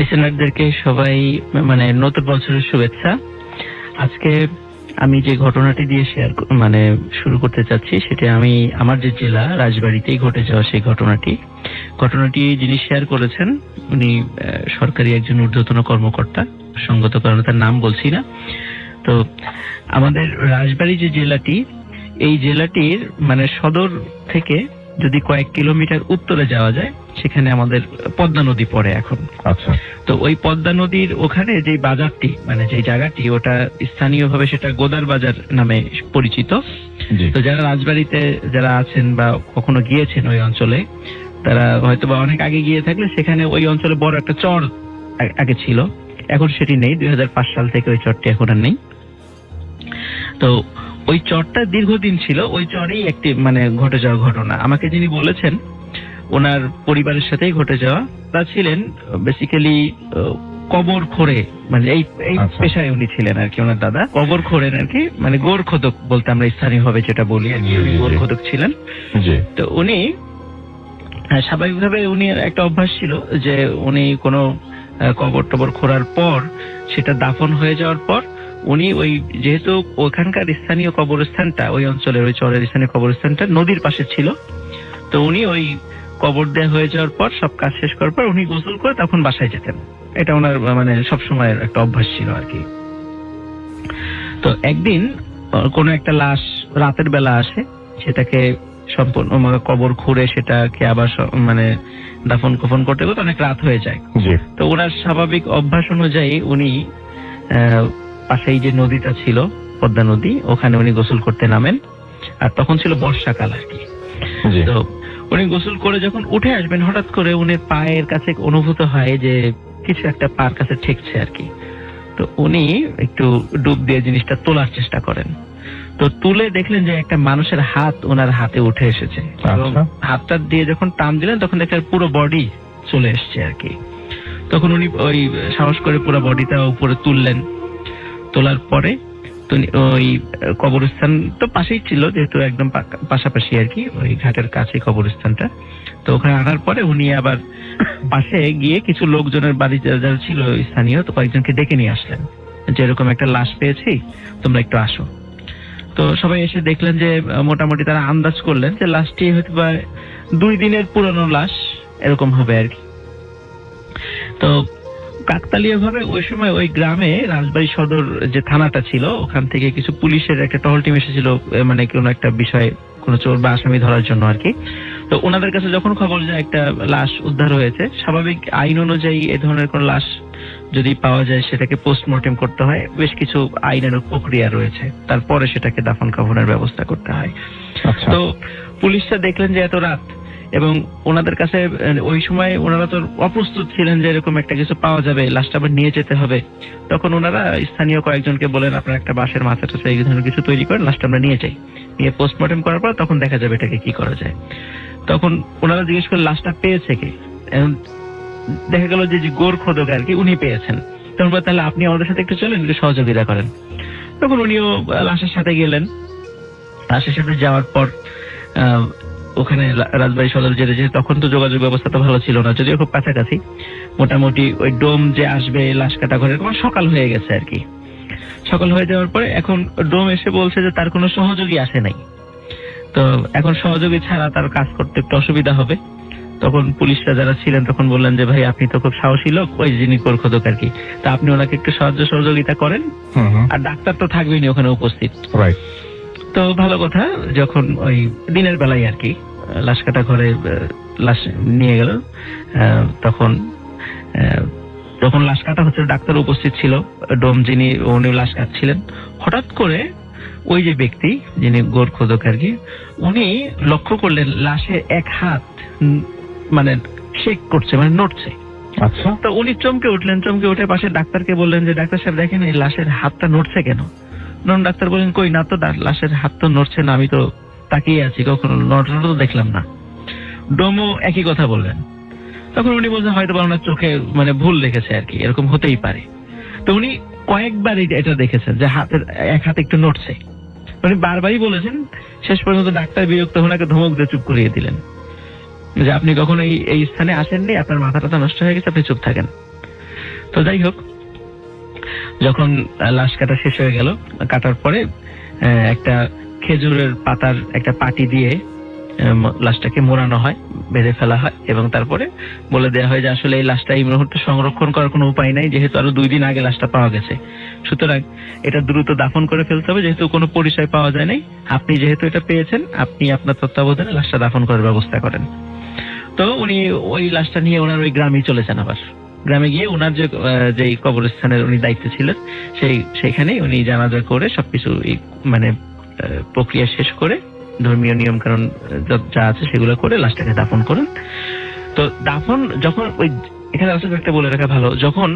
লিসেনারদেরকে সবাই নতুন বছরের শুভেচ্ছা। আজকে আমি যে ঘটনাটি দিয়ে শুরু করতে চাচ্ছি সেটা আমি আমার যে জেলা রাজবাড়ীতেই ঘটে যাওয়া সেই ঘটনাটি যিনি শেয়ার করেছেন উনি সরকারি একজন ঊর্ধ্বতন কর্মকর্তা, সঙ্গত কারণে তার নাম বলছি না। তো আমাদের রাজবাড়ী যে জেলাটি, এই জেলাটির সদর থেকে যদি কয়েক কিলোমিটার উত্তরে যাওয়া যায় সেখানে আমাদের পদ্মা নদী পড়ে এখন। আচ্ছা। তো ওই পদ্মা নদীর ওখানে যে বাজারটি যে জায়গাটি, ওটা স্থানীয়ভাবে সেটা গোদার বাজার নামে পরিচিত। তো যারা রাজবাড়িতে যারা আছেন বা কখনো গিয়েছেন ওই অঞ্চলে, তারা হয়তো বা অনেক আগে গিয়ে থাকলে সেখানে ওই অঞ্চলে বড় একটা চর আগে ছিল, এখন সেটি নেই। 2005 সাল থেকে ওই চরটি এখন আর নেই। তো ওই চরটা দীর্ঘদিন ছিল, ওই চরেই একটি ঘটে যাওয়া ঘটনা। আমাকে যিনি বলেছেন ওনার পরিবারের সাথেই ঘটে যাওয়া। তা ছিলেন বেসিক্যালি কবর খোঁড়ে, এই পেশায় উনি ছিলেন আর কি। ওনার দাদা কবর খোঁড়েন আর কি, গোর খোদক বলতে আমরা স্থানীয় ভাবে যেটা বলি আর কি, গোর খোদক ছিলেন। তো উনি স্বাভাবিকভাবে উনি একটা অভ্যাস ছিল যে উনি কোনো কবর টবর খোঁড়ার পর সেটা দাফন হয়ে যাওয়ার পর উনি ওই যেহেতু ওখানকার স্থানীয় কবরস্থানটা, ওই অঞ্চলের ওই চরের স্থানীয় কবরস্থানটা নদীর পাশে ছিল, তো উনি ওই কবর দেয়া হয়ে যাওয়ার পর সব কাজ শেষ করার পর উনি গোসল করে তখন বাসায় যেতেন। এটা ওনার সবসময়ের একটা অভ্যাস ছিল আর কি। তো একদিন কোন একটা লাশ রাতের বেলা আসে, সেটাকে সম্পূর্ণ কবর খুঁড়ে সেটাকে আবার দাফন কফন করতে করতে অনেক রাত হয়ে যায়। তো ওনার স্বাভাবিক অভ্যাস অনুযায়ী উনি পাশেই যে নদীটা ছিল পদ্মা নদী, ওখানে উনি গোসল করতে নামেন। আর তখন ছিল বর্ষাকাল আর কি। তো উনি গোসল করে যখন উঠে আসবেন, হঠাৎ করে উনি পায়ের কাছে অনুভূত হয় যে কিছু একটা পায়ের কাছে ঠেকছে আর কি। তো উনি একটু ডুব দিয়ে জিনিসটা তোলার চেষ্টা করেন। তো তুলে দেখলেন যে একটা মানুষের হাত ওনার হাতে উঠে এসেছে। এবং হাতটা দিয়ে যখন টান দিলেন তখন দেখলেন পুরো বডি চলে এসছে আর কি। তখন উনি ওই সাহস করে পুরো বডিটা উপরে তুললেন। তোলার পরে ওই কবরস্থান তো পাশেই ছিল, যেহেতু একদম পাশাপাশি আর কি, ওই ঘাটের কাছে কবরস্থানটা। তো ওখানে আনার পরে উনি আবার পাশে গিয়ে কিছু লোকজনের বাড়ি যারা ছিল স্থানীয়, তো কয়েকজনকে ডেকে নিয়ে আসলেন যে এরকম একটা লাশ পেয়েছি, তোমরা একটু আসো। তো সবাই এসে দেখলেন যে মোটামুটি তারা আন্দাজ করলেন যে লাশটি হয়তো বা 2 দিনের পুরনো লাশ এরকম হবে আর কি। তো কাকতালীয় ভাবে ওই সময় ওই গ্রামে রাজবাড়ী সদর যে থানাটা ছিল, ওখান থেকে কিছু পুলিশের একটা টহল টিম এসেছিল, কোনো একটা বিষয়ে কোনো চোর বা আসামি ধরার জন্য আর কি। তো ওনাদের কাছে যখন খবর যায় একটা লাশ উদ্ধার হয়েছে, স্বাভাবিক আইন অনুযায়ী এই ধরনের কোন লাশ যদি পাওয়া যায় সেটাকে পোস্টমর্টেম করতে হয়, বেশ কিছু আইনের প্রক্রিয়া রয়েছে, তারপরে সেটাকে দাফন কাফনের ব্যবস্থা করতে হয়। তো পুলিশরা দেখলেন যে এত রাত, এবং ওনাদের কাছে ওই সময় ওনারা তো অপ্রস্তুত ছিলেন যে এরকম একটা কিছু পাওয়া যাবে, লাশটা আবার নিয়ে যেতে হবে। তখন ওনারা স্থানীয় কয়েকজনকে বলেন আপনারা একটা বাঁশের মাথা টাথা এই ধরনের কিছু তৈরি করেন, লাশটা আমরা নিয়ে যাই, নিয়ে পোস্টমর্টেম করার পর তখন দেখা যাবে এটাকে কি করা যায়। তখন ওনারা জিজ্ঞেস করে লাশটা পেয়েছে কে, দেখা গেল যে গোর খোদক আর কি উনি পেয়েছেন। তখন বলে তাহলে আপনি আমাদের সাথে একটু চলেন, একটু সহযোগিতা করেন। তখন উনিও লাশের সাথে গেলেন। লাশের সাথে যাওয়ার পর ওখানে রাজবাড়ী সদর যে তখন তো যোগাযোগ ব্যবস্থা তো ভালো ছিল না, যদিও খুব কাছাকাছি। মোটামুটি ওই ডোম যে আসবে লাশ কাটা ঘরে, সকাল হয়ে গেছে আর কি। সকাল হয়ে যাওয়ার পরে এখন ডোম এসে বলছে যে তার কোনো সহযোগী আসে নাই। তো এখন সহযোগী ছাড়া তার কাজ করতে একটু অসুবিধা হবে। তখন পুলিশরা যারা ছিলেন তখন বললেন যে ভাই আপনি তো খুব সাহসী লোক, ওই যিনি গোরখোদক আর কি, তা আপনি ওনাকে একটু সাহায্য সহযোগিতা করেন। আর ডাক্তার তো থাকবেনি ওখানে উপস্থিত। তো ভালো কথা, যখন ওই দিনের বেলায় আর কি লাশ কাটা ঘরে লাশ নিয়ে গেল, তখন লাশ কাটা হচ্ছে, ডাক্তার উপস্থিত ছিল, ডোম যিনি উনি লাশ কাটছিলেন। হঠাৎ করে ওই যে ব্যক্তি যিনি গোরখোদক আর কি, উনি লক্ষ্য করলেন লাশের এক হাত শেক করছে, নড়ছে। আচ্ছা। তো উনি চমকে উঠলেন, চমকে উঠে পাশে ডাক্তারকে বললেন যে ডাক্তার সাহেব দেখেন এই লাশের হাতটা নড়ছে কেন। ডাক্তার বললেন কই না তো, লাশের হাত তো নড়ছে না, আমি তো তাকিয়ে আছি, কখনো নড়ানো তো দেখলাম না। ডোমও একই কথা বললেন। তখন উনি বলছেন হয়তো বা ওনার চোখে ভুল দেখেছে আর কি, এরকম হতেই পারে। তো উনি কয়েকবার এটা দেখেছেন যে হাতের এক হাত একটু নড়ছে, উনি বারবারই বলেছেন। শেষ পর্যন্ত ডাক্তার বিরক্ত ওনাকে ধমক দিয়ে চুপ করিয়ে দিলেন যে আপনি কখনো এই স্থানে আসেননি, আপনার মাথাটা নষ্ট হয়ে গেছে, আপনি চুপ থাকেন। তো যাই হোক, যখন লাশ কাটা শেষ হয়ে গেল, কাটার পরে একটা খেজুরের পাতার একটা পাটি দিয়ে লাশটাকে মোড়ানো হয়, বেঁধে ফেলা হয়, এবং তারপরে বলে দেওয়া হয় যে আসলে এই লাশটা এই মুহূর্তে সংরক্ষণ করার কোনো উপায় নাই, যেহেতু আরো 2 দিন আগে লাশটা পাওয়া গেছে, সুতরাং এটা দ্রুত দাফন করে ফেলতে হবে, যেহেতু কোনো পরিচয় পাওয়া যায় নাই। আপনি যেহেতু এটা পেয়েছেন, আপনি আপনার তত্ত্বাবধানে লাশটা দাফন করার ব্যবস্থা করেন। তো উনি ওই লাশটা নিয়ে ওনার ওই গ্রামে চলেছেন। আবার গ্রামে গিয়ে ওনার যে কবরস্থানের উনি দায়িত্বে ছিলেন, সেইখানে উনি জানাজা করে সবকিছু মানে প্রক্রিয়া শেষ করে ধর্মীয় নিয়ম কারণ যা আছে সেগুলো করে লাশটাকে দাফন করেন। তো দাফন যখন ওই এখানে আসলে একটা বলে রাখা ভালো, যখন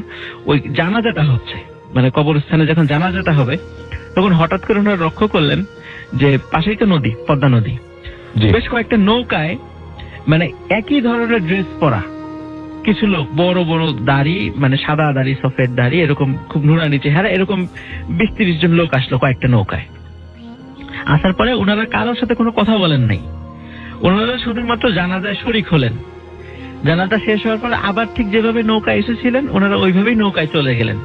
ওই জানাজাটা হচ্ছে, মানে কবরস্থানে যখন জানাজাটা হবে, তখন হঠাৎ করে ওনারা লক্ষ্য করলেন যে পাশেই তো নদী, পদ্মা নদী, বেশ কয়েকটা নৌকায় মানে একই ধরনের ড্রেস পরা কিছু লোক, বড় বড় দাড়ি, মানে সাদা দাড়ি, সফেদ দাড়ি, এরকম খুব নুরানি চেহারা, এরকম 20-30 জন লোক আসলো কয়েকটা নৌকায়। আসার পরে ওনারা কারোর সাথে কোনো কথা বলেন নাই, ওনারা শুধুমাত্র জানাজায় শরীক হলেন। জানাজা শেষ হওয়ার পরে আবার ঠিক যেভাবে নৌকায় এসেছিলেন ওনারা ওইভাবেই নৌকায় চলে গেলেন।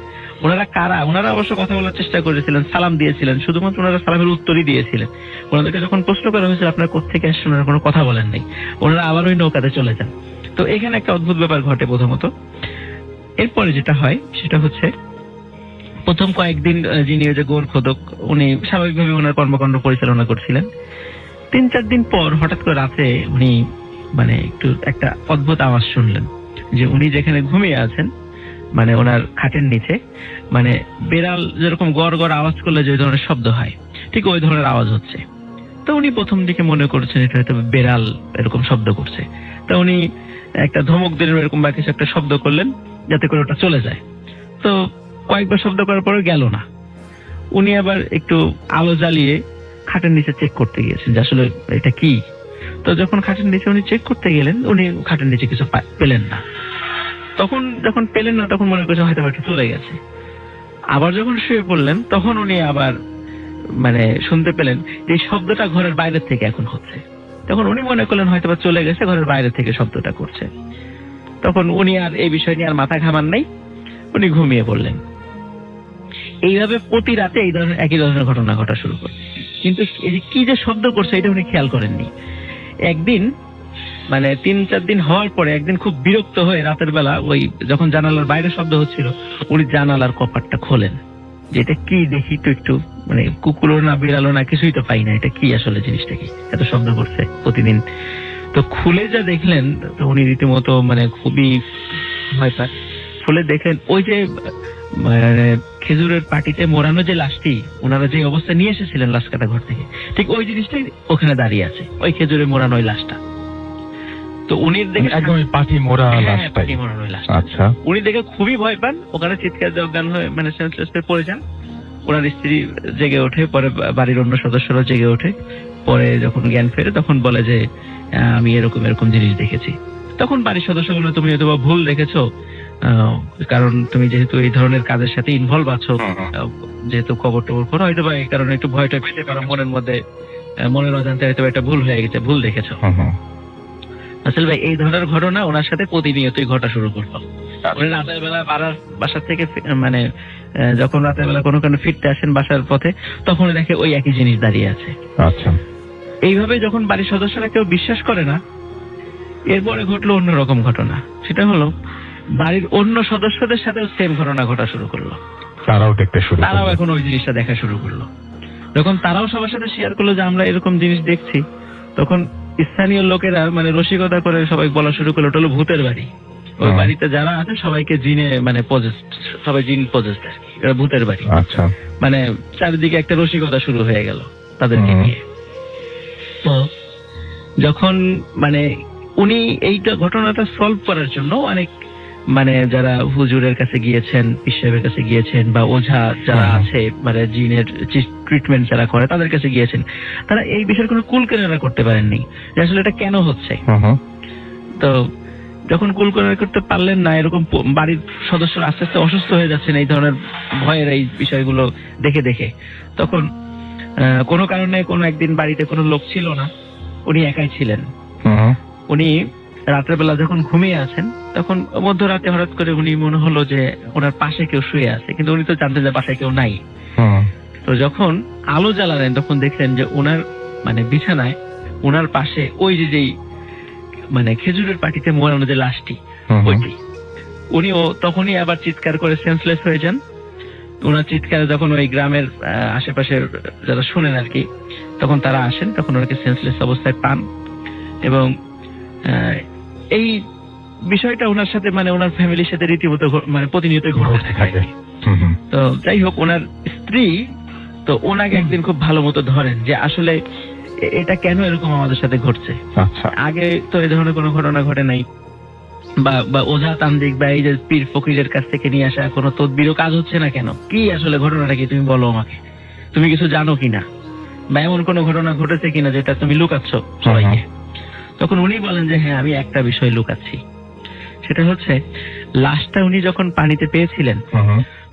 ওনারা কারা? ওনারা অবশ্য কথা বলার চেষ্টা করেছিলেন, সালাম দিয়েছিলেন, শুধুমাত্র ওনারা সালামের উত্তরই দিয়েছিলেন। ওনাদেরকে যখন প্রশ্ন করা হয়েছিল আপনারা কোত্থেকে আসছেন, ওনারা কোনো কথা বলেন নাই, ওনারা আবার ওই নৌকাতে চলে যান। তো এখানে একটা অদ্ভুত ব্যাপার ঘটে প্রথমত। এরপরে যেটা হয় সেটা হচ্ছে, প্রথম কয়েকদিন যিনি ওই যে গোরখোদক, উনি স্বাভাবিকভাবে ওনার কর্মকাণ্ড পরিচালনা করছিলেন। 3-4 দিন পর হঠাৎ করে রাতে উনি মানে একটু একটা অদ্ভুত আওয়াজ শুনলেন, যে উনি যেখানে ঘুমিয়ে আছেন, মানে ওনার খাটের নিচে, মানে বেড়াল যেরকম গড় গড় আওয়াজ করলে যে ধরনের শব্দ হয়, ঠিক ওই ধরনের আওয়াজ হচ্ছে। তো উনি প্রথম দিকে মনে করছেন এটা হয়তো বেড়াল এরকম শব্দ করছে। তো উনি একটা ধমক দিলেন এরকম বা কিছু একটা শব্দ করলেন যাতে করে ওটা চলে যায়। তো কয়েকবার শব্দ করার পরে গেল না। উনি আবার একটু আলো জ্বালিয়ে খাটের নিচে চেক করতে গিয়েছেন যে আসলে এটা কি। তো যখন খাটের নিচে উনি চেক করতে গেলেন, উনি খাটের নিচে কিছু পেলেন না। যখন পেলেন না, তখন মনে করছেন হয়তো একটু চলে গেছে। আবার যখন শুয়ে পড়লেন, তখন উনি আবার মানে শুনতে পেলেন যে শব্দটা ঘরের বাইরে থেকে এখন হচ্ছে। তখন উনি মনে করলেন হয়তো বা চলে গেছে, ঘরের বাইরে থেকে শব্দটা করছে। তখন উনি আর এই বিষয় নিয়ে আর মাথা ঘামান নাই, উনি ঘুমিয়ে পড়লেন। এইভাবে প্রতি রাতে এই ধরনের একই ধরনের ঘটনা ঘটা শুরু করে। কিন্তু এই যে কি যে শব্দ করছে এটা উনি খেয়াল করেননি। একদিন মানে 3-4 দিন হওয়ার পরে একদিন খুব বিরক্ত হয়ে রাতের বেলা ওই যখন জানালার বাইরে শব্দ হচ্ছিল, উনি জানালার কপাটটা খোলেন, যে এটা কি দেখি তো একটু, মানে কুকুরও না বিড়ালও না, কিছুই তো পাই না, এটা কি আসলে, জিনিসটা কি এত শব্দ করছে প্রতিদিন। তো খুলে যা দেখলেন, তো উনি রীতিমতো মানে খুবই ভয় পায়। খুলে দেখলেন ওই যে মানে খেজুরের পাটিতে মোড়ানো যে লাশটি ওনারা যে অবস্থা নিয়ে এসেছিলেন লাশ কাটা ঘর থেকে, ঠিক ওই জিনিসটাই ওখানে দাঁড়িয়ে আছে, ওই খেজুরে মোড়ানো ওই লাশটা। তো উনি দেখে একদম পাটি মোড়া লাশটা। আচ্ছা, উনি দেখে খুবই ভয় পান, ওখানে চিৎকার অজ্ঞান হয়ে মানে সেন্সলেসে পড়ে যান। ওনার স্ত্রী জেগে ওঠে, পরে বাড়ির অন্য সদস্যরা জেগে ওঠে। পরে যখন জ্ঞান ফেরে তখন বলে যে আমি এরকম এরকম জিনিস দেখেছি। তখন বাড়ির সদস্য বলে তুমি হয়তো ভুল দেখেছো, কারণ তুমি যেহেতু এই ধরনের কাজের সাথে ইনভলভ আছো, যেহেতু কবর টবর করো, হয়তো বা এই কারণে একটু ভয়টা পেতে পারো, মনের মধ্যে মনের অজান্তে হয়তো একটা ভুল হয়ে গেছে, ভুল দেখেছো। আসলে ভাই এই ধরনের ঘটনা ওনার সাথে প্রতিনিয়তই ঘটা শুরু করলো। উনি রাতের বেলা বাসার থেকে মানে যখন রাতের বেলা কোনো ফিরতে আসেন বাসার পথে, তখন দেখে ওই একই জিনিস দাঁড়িয়ে আছে। আচ্ছা, এইভাবে যখন বাড়ির সদস্যরা কেউ বিশ্বাস করে না, এরপরে ঘটলো অন্যরকম ঘটনা। সেটা হলো বাড়ির অন্য সদস্যদের সাথেও সেম ঘটনা ঘটা শুরু করলো। তারাও এখন ওই জিনিসটা দেখা শুরু করলো। যখন তারাও সবার সাথে শেয়ার করলো যে আমরা এরকম জিনিস দেখছি, তখন স্থানীয় লোকেরা মানে রসিকতা করে সবাই বলা শুরু করলো, ওটা হলো ভূতের বাড়ি। ওই বাড়িতে যারা আছে সবাইকে জিনে মানে সবাই জিন পজেসড, এটা ভূতের বাড়ি। আচ্ছা, মানে চারিদিকে একটা রসিকতা শুরু হয়ে গেল তাদেরকে নিয়ে। তো যখন মানে উনি এইটা ঘটনাটা সলভ করার জন্য অনেক মানে যারা হুজুরের কাছে গিয়েছেন, পীর সাহেবের কাছে গিয়েছেন, বা ওঝা যারা আছে মানে জিনের ট্রিটমেন্ট যারা করে তাদের কাছে গিয়েছেন, তারা এই বিষয়ের কোনো কুল কেনারা করতে পারেননি যে আসলে এটা কেন হচ্ছে। তো যখন কুল কেনারা করতে পারলেন না, এরকম বাড়ির সদস্যরা আস্তে আস্তে অসুস্থ হয়ে যাচ্ছেন এই ধরনের ভয়ের এই বিষয়গুলো দেখে দেখে, তখন কোনো কারণে কোনো একদিন বাড়িতে কোনো লোক ছিল না, উনি একাই ছিলেন। উনি রাতের বেলা যখন ঘুমিয়ে আছেন, তখন মধ্যরাতে হঠাৎ করে উনি মনে হলো যে ওনার পাশে কেউ শুয়ে আছে, কিন্তু উনি তো জানতেন যে পাশে কেউ নাই। তো যখন আলো জ্বালালেন তখন দেখলেন যে ওনার মানে বিছানায় ওনার পাশে ওই যেই মানে খেজুরের পাটিতে মোড়ানো যে লাশটি, ওইটি। উনিও তখনই আবার চিৎকার করে সেন্সলেস হয়ে যান। ওনার চিৎকারে যখন ওই গ্রামের আশেপাশের যারা শুনেন আর কি, তখন তারা আসেন, তখন ওনাকে সেন্সলেস অবস্থায় পান। এবং এই বিষয়টা ওনার সাথে মানে ওনার ফ্যামিলির সাথে রীতিমতো মানে প্রতিনিয়ত ঘটতে থাকে। তো যাই হোক, ওনার স্ত্রী তো ওনাকে একদিন খুব ভালো মতো ধরেন যে আসলে এটা কেন এরকম আমাদের সাথে ঘটছে। আগে তো এই ধরনের কোনো ঘটনা ঘটে নাই, বা ওঝা তান্ত্রিক বা এই যে পীর ফকিরের কাছ থেকে নিয়ে আসা কোনো তদবিরও কাজ হচ্ছে না কেন, কি আসলে ঘটনাটা কি তুমি বলো আমাকে, তুমি কিছু জানো কিনা, বা এমন কোনো ঘটনা ঘটেছে কিনা যেটা তুমি লুকাচ্ছ সবাইকে। তখন উনি বলেন যে হ্যাঁ, আমি একটা বিষয় লুকাচ্ছি। সেটা হচ্ছে লাশটা উনি যখন পানিতে পেয়েছিলেন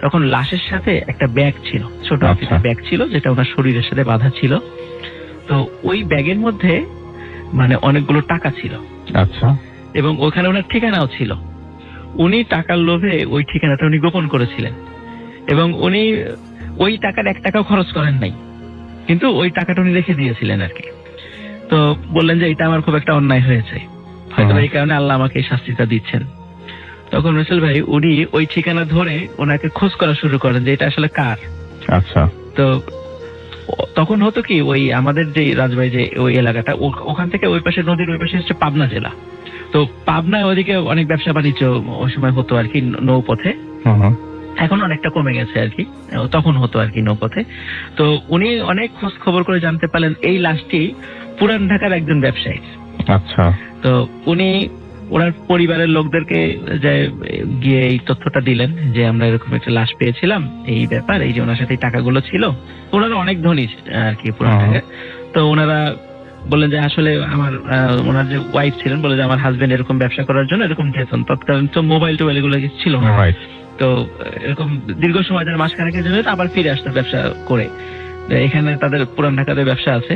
তখন লাশের সাথে একটা ব্যাগ ছিল, ছোট একটা ব্যাগ ছিল যেটা ওনার শরীরের সাথে বাঁধা ছিল। তো ওই ব্যাগের মধ্যে মানে অনেকগুলো টাকা ছিল। আচ্ছা। এবং ওখানে ওনার ঠিকানাও ছিল। উনি টাকার লোভে ওই ঠিকানাটা উনি গোপন করেছিলেন, এবং উনি ওই টাকার 1 টাকাও খরচ করেন নাই, কিন্তু ওই টাকাটা উনি রেখে দিয়েছিলেন আর কি। তো বললেন যে এটা আমার খুব একটা অন্যায় হয়েছে, হয়তো এই কারণে আল্লাহ আমাকে এই শাস্তিটা দিচ্ছেন। তখন রাসেল ভাই উনি ওই ঠিকানা ধরে ওনাকে খোঁজ করা শুরু করেন যে এটা আসলে কার। আচ্ছা। তো তখন হতো কি, ওই আমাদের যে রাজবাড়ী যে ওই এলাকাটা, ওখান থেকে ওই পাশে নদীর ওই পাশে হচ্ছে পাবনা জেলা। তো পাবনায় ওদিকে অনেক ব্যবসা বাণিজ্য ওই সময় হতো আর কি নৌপথে। এখন অনেকটা কমে গেছে আর কি, তখন হতো আর কি নৌপথে। তো উনি অনেক খোঁজ খবর করে জানতে পারলেন এই লাশটি পুরান ঢাকার একজন ব্যবসায়ী। আচ্ছা। তো উনি ওনার পরিবারের লোকদেরকে যে গিয়ে এই তথ্যটা দিলেন যে আমরা এরকম একটা লাশ পেয়েছিলাম, এই ব্যাপার, এই যে ওনার সাথে টাকাগুলো ছিল। ওনারা অনেক ধনী আর কি পুরান ঢাকায়। তো ওনারা বললেন যে আসলে আমার ওনার যে ওয়াইফ ছিলেন বলে যে আমার হাজবেন্ড এরকম ব্যবসা করার জন্য এরকম যেতেন, তৎকালীন তো মোবাইল টোবাইল এগুলো ছিল না। তো এরকম দীর্ঘ সময় ধরে মাসখানেকের জন্য আবার ফিরে আসতো ব্যবসা করে। এখানে তাদের পুরান ঢাকাতে ব্যবসা আছে।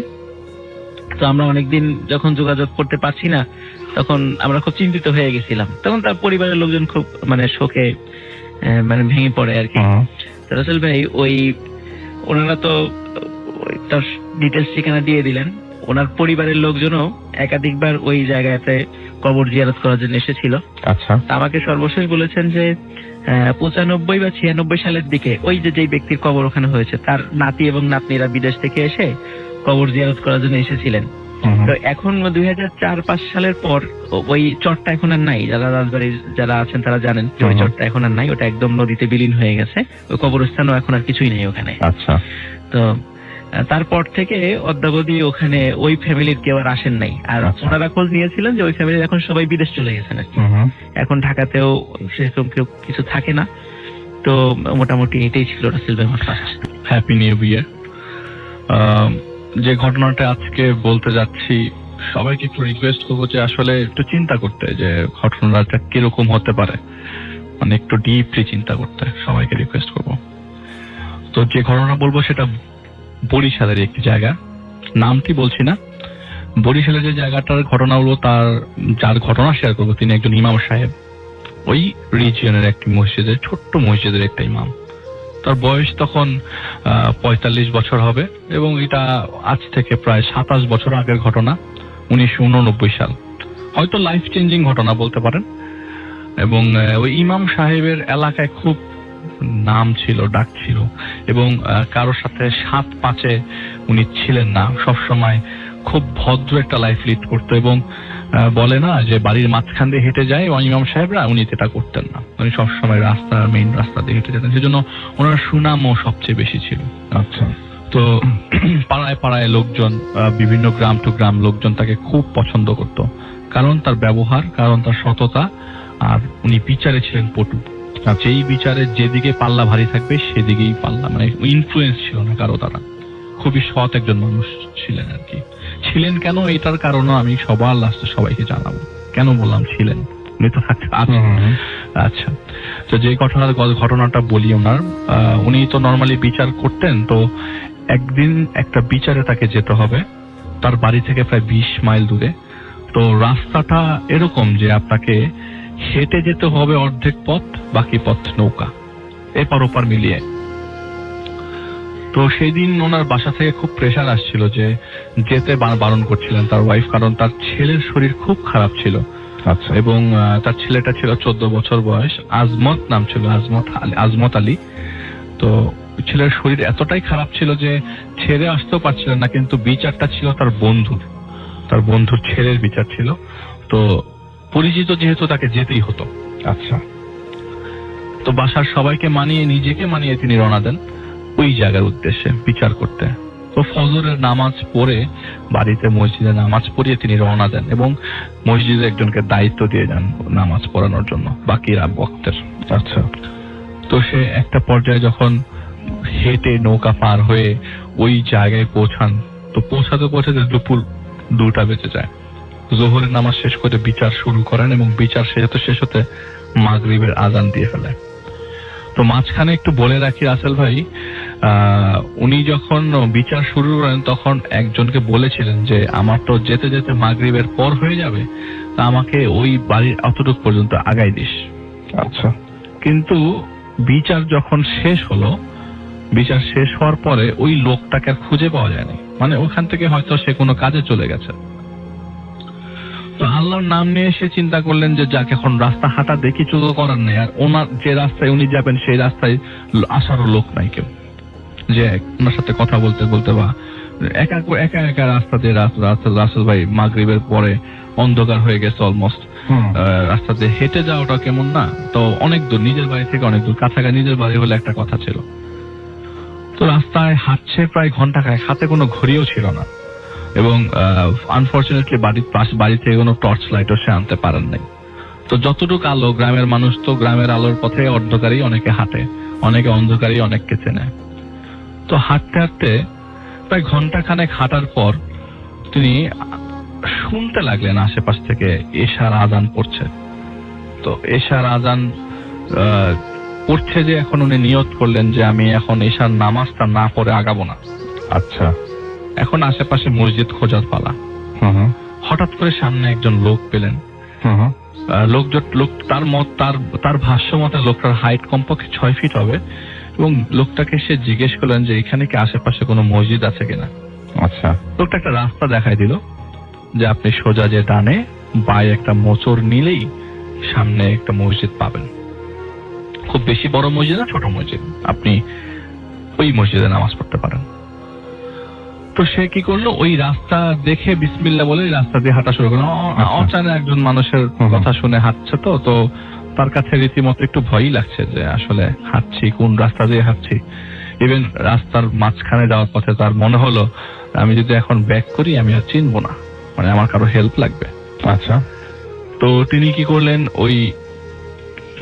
তো আমরা অনেকদিন যখন যোগাযোগ করতে পারছি না, তখন আমরা খুব চিন্তিত হয়ে গেছিলাম। তখন তার পরিবারের লোকজন খুব মানে শোকে মানে ভেঙে পড়ে আর কি। রাসেল ভাই ওই ওনারা তো তার ডিটেলস ঠিকানা দিয়ে দিলেন। ওনার পরিবারের লোকজনও একাধিকবার ওই জায়গাতে কবর জিয়ারত করার জন্য এসেছিল। আচ্ছা। আমাকে সর্বশেষ বলেছেন যে 95 বা 96 সালের দিকে ওই যে ব্যক্তির কবর ওখানে হয়েছে, তার নাতি এবং নাতনিরা বিদেশ থেকে এসে কবর জিয়ারত করার জন্য এসেছিলেন। তো এখন 2004-05 সালের পর ওই চরটা এখন আর নাই। যারা রাজবাড়ির যারা আছেন তারা জানেন যে ওই চরটা এখন আর নাই, ওটা একদম নদীতে বিলীন হয়ে গেছে। ওই কবরস্থানও এখন আর কিছুই নেই ওখানে। আচ্ছা। তো তারপর থেকে অদ্যাবধি ওখানে ওই ফ্যামিলির কেউ আর আসেন নাই। আর ওনারা খোঁজ নিয়েছিলেন যে ওই ফ্যামিলির এখন সবাই বিদেশ চলে গেছেন আর কি। এখন ঢাকাতেও সেরকম কেউ কিছু থাকে না। তো মোটামুটি এটাই ছিল রাসেল ভাই আমার ফার্স্ট। Happy new year. যে ঘটনাটা আজকে বলতে যাচ্ছি, সবাইকে একটু রিকোয়েস্ট করবো যে আসলে একটু চিন্তা করতে, যে ঘটনাটা কিরকম হতে পারে, মানে একটু ডিপলি চিন্তা করতে সবাইকে রিকোয়েস্ট করবো। তো যে ঘটনা বলবো সেটা বরিশালের একটি জায়গা, নামটি বলছি না। বরিশালের যে জায়গাটার ঘটনা হলো, তার যার ঘটনা শেয়ার করবো তিনি একজন ইমাম সাহেব। ওই রিজিয়নের একটি মসজিদের, ছোট্ট মসজিদের একটা ইমাম। তার বয়স তখন 45 বছর হবে, এবং এটা আজ থেকে প্রায় 27 বছর আগের ঘটনা, 1989 সাল। হয়তো লাইফ চেঞ্জিং ঘটনা বলতে পারেন। এবং ওই ইমাম সাহেবের এলাকায় খুব নাম ছিল, ডাক ছিল, এবং কারোর সাথে 7-5-এ উনি ছিলেন না। সবসময় খুব ভদ্র একটা লাইফ লিড করতো, এবং বলে না যে বাড়ির মাঝখান দিয়ে হেঁটে যায় ইমাম সাহেবরা, উনি যেটা করতেন না। উনি সবসময় মেইন রাস্তা দিয়ে হেঁটে যেতেন, সেজন্য ওনার সুনামও সবচেয়ে বেশি ছিল। আচ্ছা। তো পাড়ায় পাড়ায় লোকজন, বিভিন্ন গ্রাম টু গ্রাম লোকজন তাকে খুব পছন্দ করত, কারণ তার ব্যবহার, কারণ তার সততা, আর উনি বিচারে ছিলেন পটু। যেই বিচারে যেদিকে পাল্লা ভারী থাকবে সেদিকেই পাল্লা, মানে ইনফ্লুয়েন্স ছিল না কারো দ্বারা। খুবই সৎ একজন মানুষ ছিলেন আর কি। ছিলেন কেন, এটার কারণও আমি সবার লাস্টে সবাইকে জানাবো। কেন বললাম ছিলেন, উনি তো আছেন। আচ্ছা। তো যে ঘটনাটা বলি, ওনার উনি তো নর্মালি বিচার করতেন। তো একদিন একটা বিচারে তাকে যেতে হবে, তার বাড়ি থেকে প্রায় 20 মাইল দূরে। তো রাস্তাটা এরকম যে আপনাকে হেঁটে যেতে হবে অর্ধেক পথ, বাকি পথ নৌকা, এপার ওপার মিলিয়ে। তো সেই দিন ওনার বাসা থেকে খুব প্রেসার আসছিল যে যেতে বারণ করছিলেন তার ওয়াইফ, কারণ তার ছেলের শরীর খুব খারাপ ছিল। আচ্ছা। এবং তার ছেলেটা ছিল 14 বছর বয়স, আজমত নাম ছিল, আজমত আলী। তো ছেলের শরীর এতটাই খারাপ ছিল যে ছেড়ে আসতেও পারছিলেন না, কিন্তু বিচারটা ছিল তার বন্ধুর ছেলের বিচার ছিল। তো পরিচিত যেহেতু তাকে যেতেই হতো। আচ্ছা। তো বাসার সবাইকে মানিয়ে, নিজেকে মানিয়ে তিনি রওনা দেন ওই জায়গার উদ্দেশ্যে বিচার করতে। তো ফজরের নামাজ পড়ে বাড়িতে মসজিদে নামাজ পড়িয়ে তিনি রওনা দেন এবং মসজিদে একজনকে দায়িত্ব দিয়ে যান নামাজ পড়ানোর জন্য বাকিরা বক্তের। আচ্ছা। তো সে একটা পর্যায়ে যখন হেঁটে নৌকা পার হয়ে ওই জায়গায় পৌঁছান, তো পৌঁছাতে দুপুর 2টা বেজে যায়। জোহরের নামাজ শেষ করে বিচার শুরু করেন এবং বিচার শেষ হতে মাগরিবের আজান দিয়ে ফেলে। তো মাঝখানে একটু বলে রাখি রাসেল ভাই, উনি যখন বিচার শুরু করেন তখন একজনকে বলেছিলেন যে আমার তো যেতে যেতে মাগরিবের পর হয়ে যাবে, তা আমাকে ওই বাড়ির অতটুক পর্যন্ত আগাই দিস। আচ্ছা। কিন্তু বিচার যখন শেষ হলো, বিচার শেষ হওয়ার পরে ওই লোকটাকে আর খুঁজে পাওয়া যায়নি, মানে ওখান থেকে হয়তো সে কোনো কাজে চলে গেছে। তো আল্লাহর নাম নিয়ে সে চিন্তা করলেন যে যাক, এখন রাস্তা হাঁটা দেখি চুলো করার নেই, আর ওনার যে রাস্তায় উনি যাবেন সেই রাস্তায় আসারও লোক নাই কেউ যে ওনার সাথে কথা বলতে বলতে বা একা রাস্তা দিয়ে রাসেল ভাই মাগরিবের পরে অন্ধকার হয়ে গেছে অলমোস্ট। রাস্তা দিয়ে হেঁটে যাওয়াটা কেমন না? তো অনেক দূর, নিজের বাড়ি থেকে অনেক দূর, কাছাকাছি নিজের বাড়ি হলে একটা কথা ছিল। তো রাস্তায় হাঁটছে প্রায় ঘন্টা খানেক, হাতে কোনো ঘড়িও ছিল না এবং আনফরচুনেটলি বাড়ি থেকে কোনো টর্চ লাইটও সে আনতে পারেন নাই। তো যতটুকু আলো, গ্রামের মানুষ তো গ্রামের আলোর পথে অন্ধকারেই অনেকে হাঁটে, অনেকে অন্ধকারেই অনেককে চেনে। তো হাঁটতে হাঁটতে প্রায় ঘন্টা খানেক হাঁটার পর তিনি শুনতে লাগলেন আশেপাশ থেকে এশার আজান পড়ছে। তো এশার আজান পড়ছে যে এখন উনি নিয়ত করলেন যে আমি এখন এশার নামাজটা না পড়ে আগাবো না। আচ্ছা। এখন আশেপাশে মসজিদ খোঁজার পালা। হঠাৎ করে সামনে একজন লোক পেলেন। লোক তার ভাষ্য মতে লোকটার হাইট কমপক্ষে 6 ফিট হবে এবং লোকটাকে সে জিজ্ঞেস করলেন যে এখানে কি আশেপাশে কোনো মসজিদ আছে কিনা। আচ্ছা। লোকটা একটা রাস্তা দেখাই দিল যে আপনি সোজা যে ডানে বাই একটা মোচড় নিলেই সামনে একটা মসজিদ পাবেন, খুব বেশি বড় মসজিদ না, ছোট মসজিদ, আপনি ওই মসজিদে নামাজ পড়তে পারেন। তো সে কি করলো, ওই রাস্তা দেখে বিসমিল্লাহ বলে রাস্তা দিয়ে হাঁটা শুরু করলো। অচানা একজন মানুষের কথা শুনে হাঁটছে, তো তার কাছে রীতিমতো একটু ভয়ই লাগছে যে আসলে হাঁটছি কোন রাস্তা দিয়ে হাঁটছি। ইভেন রাস্তার মাঝখানে যাওয়ার পথে তার মনে হলো আমি যদি এখন ব্যাক করি আমি আর চিনবো না, মানে আমার কারো হেল্প লাগবে। আচ্ছা। তো তিনি কি করলেন, ওই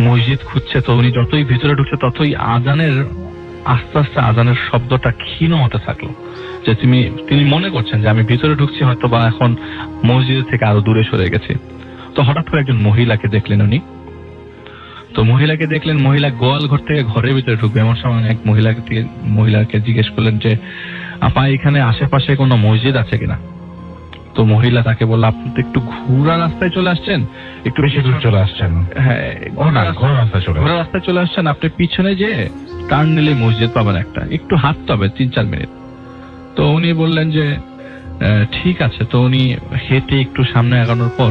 মসজিদ খুঁজছে। তো উনি যতই ভিতরে ঢুকছে ততই আজানের আস্তে আস্তে আজানের শব্দটা ক্ষীণ হতে থাকলো, যে তিনি মনে করছেন যে আমি ভিতরে ঢুকছি হয়তো বা এখন মসজিদ থেকে আরো দূরে সরে গেছি। তো হঠাৎ করে একজন মহিলাকে দেখলেন উনি। তো মহিলাকে দেখলেন, মহিলা গোয়াল ঘর থেকে ঘরের ভিতরে ঢুকবে এমন সময় এক মহিলাকে জিজ্ঞেস করলেন যে আপা এখানে আশেপাশে কোনো মসজিদ আছে কিনা। তো মহিলা তাকে বলল আপনি তো একটু ঘোরা রাস্তায় চলে আসছেন, একটু বেশি দূর চলে আসছেন। হ্যাঁ, ঘোরা রাস্তায় চলে আসছেন, আপনি পিছনে যে টার্ন নিলে মসজিদ পাবেন একটা, একটু হাঁটতে হবে 3-4 মিনিট। তো উনি বললেন যে ঠিক আছে। তো উনি হেঁটে একটু সামনে আগানোর পর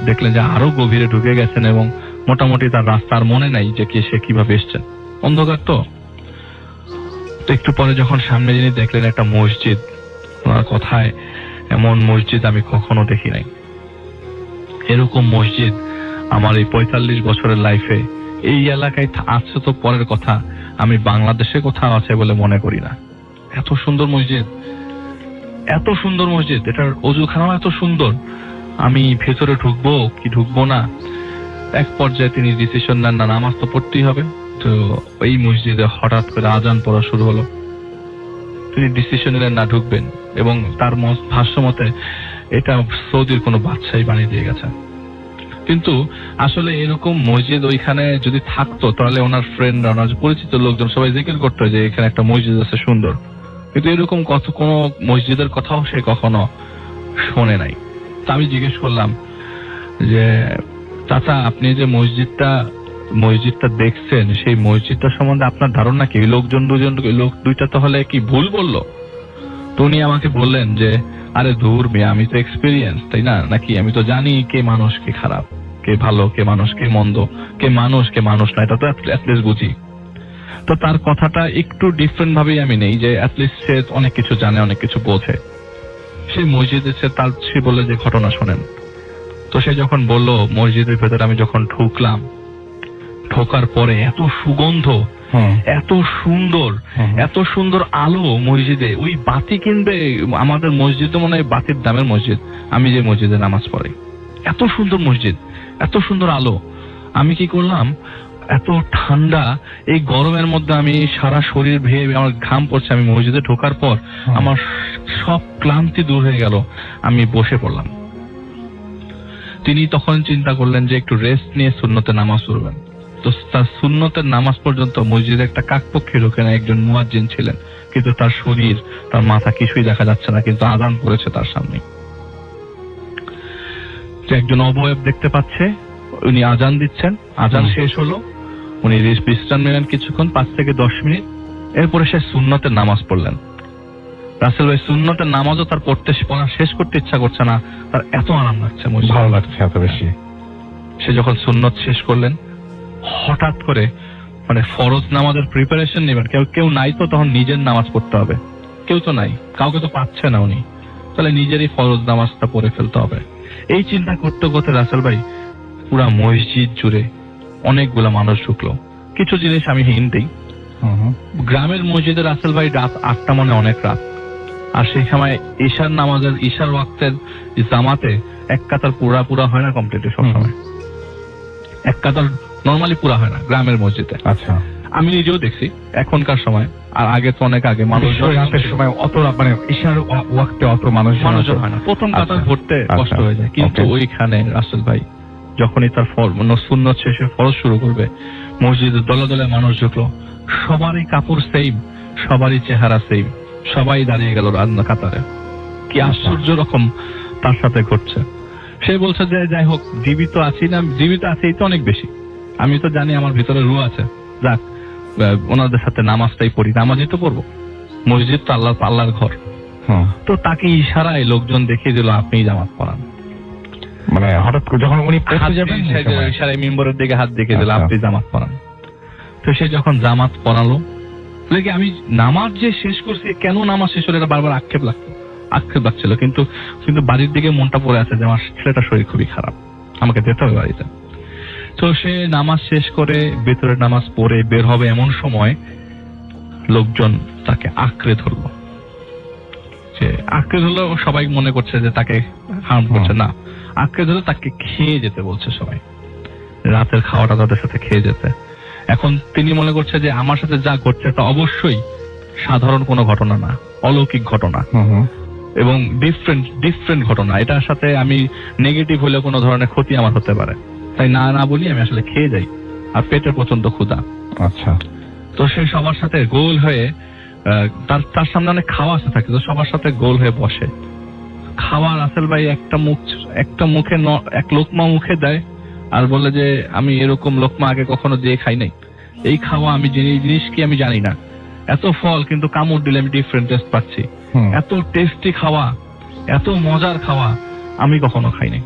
দেখলেন যে আরো গভীরে ঢুকে গেছেন এবং মোটামুটি তার রাস্তার মনে নাই যে সে কিভাবে এসছেন, অন্ধকার। তো একটু পরে যখন সামনে যিনি দেখলেন একটা মসজিদ, ওনার কথায় এমন মসজিদ আমি কখনো দেখি নাই। এরকম মসজিদ আমার এই 45 বছরের লাইফে এই এলাকায় আছে তো পরের কথা, আমি বাংলাদেশে কোথাও আছে বলে মনে করি না। এত সুন্দর মসজিদ, এত সুন্দর মসজিদ, এটার অজুখানাও এত সুন্দর। আমি ভেতরে ঢুকবো কি ঢুকবো না। এক পর্যায়ে তিনি ডিসিশন নেন না, নামাজ তো পড়তেই হবে। তো এই মসজিদে হঠাৎ করে আজান পড়া শুরু হলো। তিনি ডিসিশন নিলেন না ঢুকবেন, এবং তার ভাষ্য মতে এটা সৌদির কোনো বাদশাহী বানিয়ে দিয়ে গেছে। কিন্তু আসলে এরকম মসজিদ ওইখানে যদি থাকতো তাহলে ওনার ফ্রেন্ড, ওনার পরিচিত লোকজন সবাই জিজ্ঞেস করতো যে এখানে একটা মসজিদ আছে সুন্দর, কিন্তু এরকম কোনো মসজিদের কথাও সে কখনো শোনে নাই। তা আমি জিজ্ঞেস করলাম যে চাচা, আপনি যে মসজিদটা দেখছেন, সেই মসজিদটা সম্বন্ধে আপনার ধারণা কি? লোক দুইটা তো হলে কি ভুল বললো? তো উনি আমাকে বললেন যে আরে ধুর মিয়া, আমি তো এক্সপিরিয়েন্স, তাই না? নাকি আমি তো জানি কে মানুষ কে খারাপ, কে ভালো কে মানুষ কে মন্দ, কে মানুষ না, এটা তো অ্যাটলিস্ট বুঝি। তো তার কথাটা একটু ডিফারেন্ট ভাবেই আমি নেই, যে অ্যাটলিস্ট সে অনেক কিছু জানে, অনেক কিছু বোঝে। সেই মসজিদে সে বললে যে ঘটনা শোনেন। তো সে যখন বলল, মসজিদের ভেতরে আমি যখন ঢোকার পরে এত সুগন্ধ, এত সুন্দর আলো মসজিদে, ওই বাতি কিনবে আমাদের মসজিদে, মনে হয় বাতির দামের মসজিদ, আমি যে মসজিদে নামাজ পড়ি। এত সুন্দর মসজিদ, এত সুন্দর আলো। আমি কি করলাম, এত ঠান্ডা এই গরমের মধ্যে আমি সারা শরীর ভেয়ে আমার ঘাম পড়ছে, আমি মসজিদে ঢোকার পর আমার সব ক্লান্তি দূর হয়ে গেল, আমি বসে পড়লাম। তিনি তখন চিন্তা করলেন যে একটু রেস্ট নিয়ে সুন্নতে নামাজ পড়বেন। তো তার সুন্নতের নামাজ পর্যন্ত মসজিদে একটা কাকপক্ষী লোকেরা একজন মুয়াজ্জিন ছিলেন, কিন্তু তার শরীর, তার মাথা কিছুই দেখা যাচ্ছে না, কিন্তু আযান পড়েছে তার সামনে। যে একজন অবয়ব দেখতে পাচ্ছে, উনি আযান দিচ্ছেন, আযান শেষ হলো, উনি বিশ্রাম নিলেন কিছুক্ষণ, 5 থেকে 10 মিনিট, এরপরে সে সুন্নতের নামাজ পড়লেন। রাসেল ভাই, সুন্নতের নামাজও তার পড়া শেষ করতে ইচ্ছা করছে না, তার এত আরাম লাগছে, ভালো লাগছে এত বেশি। সে যখন সুন্নত শেষ করলেন, হঠাৎ করে মানে ফরজ নামাজের প্রিপারেশন নেবেন, কেউ নাই তো, তখন নিজের নামাজ পড়তে হবে, কেউ তো নাই, কাউকে তো পাচ্ছে না উনি, তাহলে নিজেরই ফরজ নামাজটা পড়ে ফেলতে হবে। এই চিন্তা করতে করতে রাসেল ভাই পুরা মসজিদ জুড়ে অনেকগুলা মানুষ ঢুকলো। কিছু জিনিস আমি হিন্ট দিই। গ্রামের মসজিদে রাসেল ভাই রাত 8টা মানে অনেক রাত, আর সেই সময় ঈশার ওয়াক্তের জামাতে এক কাতার পুরা হয় না কমপ্লিটলি, সবসময় এক কাতার নরমালি পুরা হয় না গ্রামের মসজিদে। আচ্ছা, আমি নিজেও দেখছি এখনকার সময়, আর আগে তো অনেক আগে মানুষ রাতের সময় অত মানে ঈশার ওয়াক্তে অত মানুষ হয় না, প্রথম কাতার ভরতে কষ্ট হয়ে যায়। কিন্তু ওইখানে রাসেল ভাই যখনই তার সুন্নত শেষে ফরজ শুরু করবে, মসজিদে দলে দলে মানুষ ঢুকলো, সবারই কাপড় সেম, সবারই চেহারা সেম, সবাই দাঁড়িয়ে গেল কাতারে। কি আশ্চর্য রকম তার সাথে ঘটছে। সে বলছে যে যাই হোক, জীবিত আছি তো অনেক বেশি, আমি তো জানি আমার ভিতরে রূহ আছে, যাক ওনাদের সাথে নামাজটাই পড়ি, নামাজই তো পড়বো, মসজিদ তো আল্লাহর ঘর। তো তাকে ইশারায় লোকজন দেখিয়ে দিল, আপনি জামাত পড়ান। মানে হঠাৎ করে যখন উনি ইশারায় মিম্বরের দিকে হাত দেখিয়ে দিল, আপনি জামাত পড়ান। তো সে যখন জামাত পড়ালো, আমি নামাজ যে শেষ করছি, কেন নামাজ শেষ হলো এটা বারবার আক্ষেপ লাগছিল, কিন্তু বাড়ির দিকে মনটা পড়ে আছে যে আমার ছেলেটার শরীর খুবই খারাপ, আমাকে যেতে হবে বাড়িতে। তো সে নামাজ শেষ করে ভেতরে নামাজ পড়ে বের হবে, এমন সময় লোকজন তাকে আঁকড়ে ধরলো। সবাই মনে করছে যে তাকে হার্ম করছে, না, আঁকড়ে ধরে তাকে খেয়ে যেতে বলছে সবাই, রাতের খাওয়াটা তাদের সাথে খেয়ে যেতে। এখন তিনি মনে করছে যে আমার সাথে যা ঘটছে তা অবশ্যই সাধারণ কোনো ঘটনা না, অলৌকিক ঘটনা এবং ডিফারেন্ট ঘটনা, এটার সাথে আমি নেগেটিভ হলে কোনো ধরনের ক্ষতি আমার হতে পারে, তাই না বলি আমি আসলে খেয়ে যাই, আর পেটের প্রচন্ড ক্ষুধা। আচ্ছা, তো সে সবার সাথে গোল হয়ে, তার সামনে অনেক খাওয়া আসতে থাকে, তো সবার সাথে গোল হয়ে বসে খাওয়া। রাসেল ভাই একটা মুখে এক লোকমা মুখে দেয়, আর বলে যে আমি এরকম লোকমা আগে কখনো দিয়ে খাই নাই, এই খাওয়া আমি জিনিস কি আমি জানি না, এত ফল কিন্তু কামড় দিলে আমি ডিফারেন্ট টেস্ট পাচ্ছি, এত টেস্টি খাওয়া, এত মজার খাওয়া আমি কখনো খাইনি।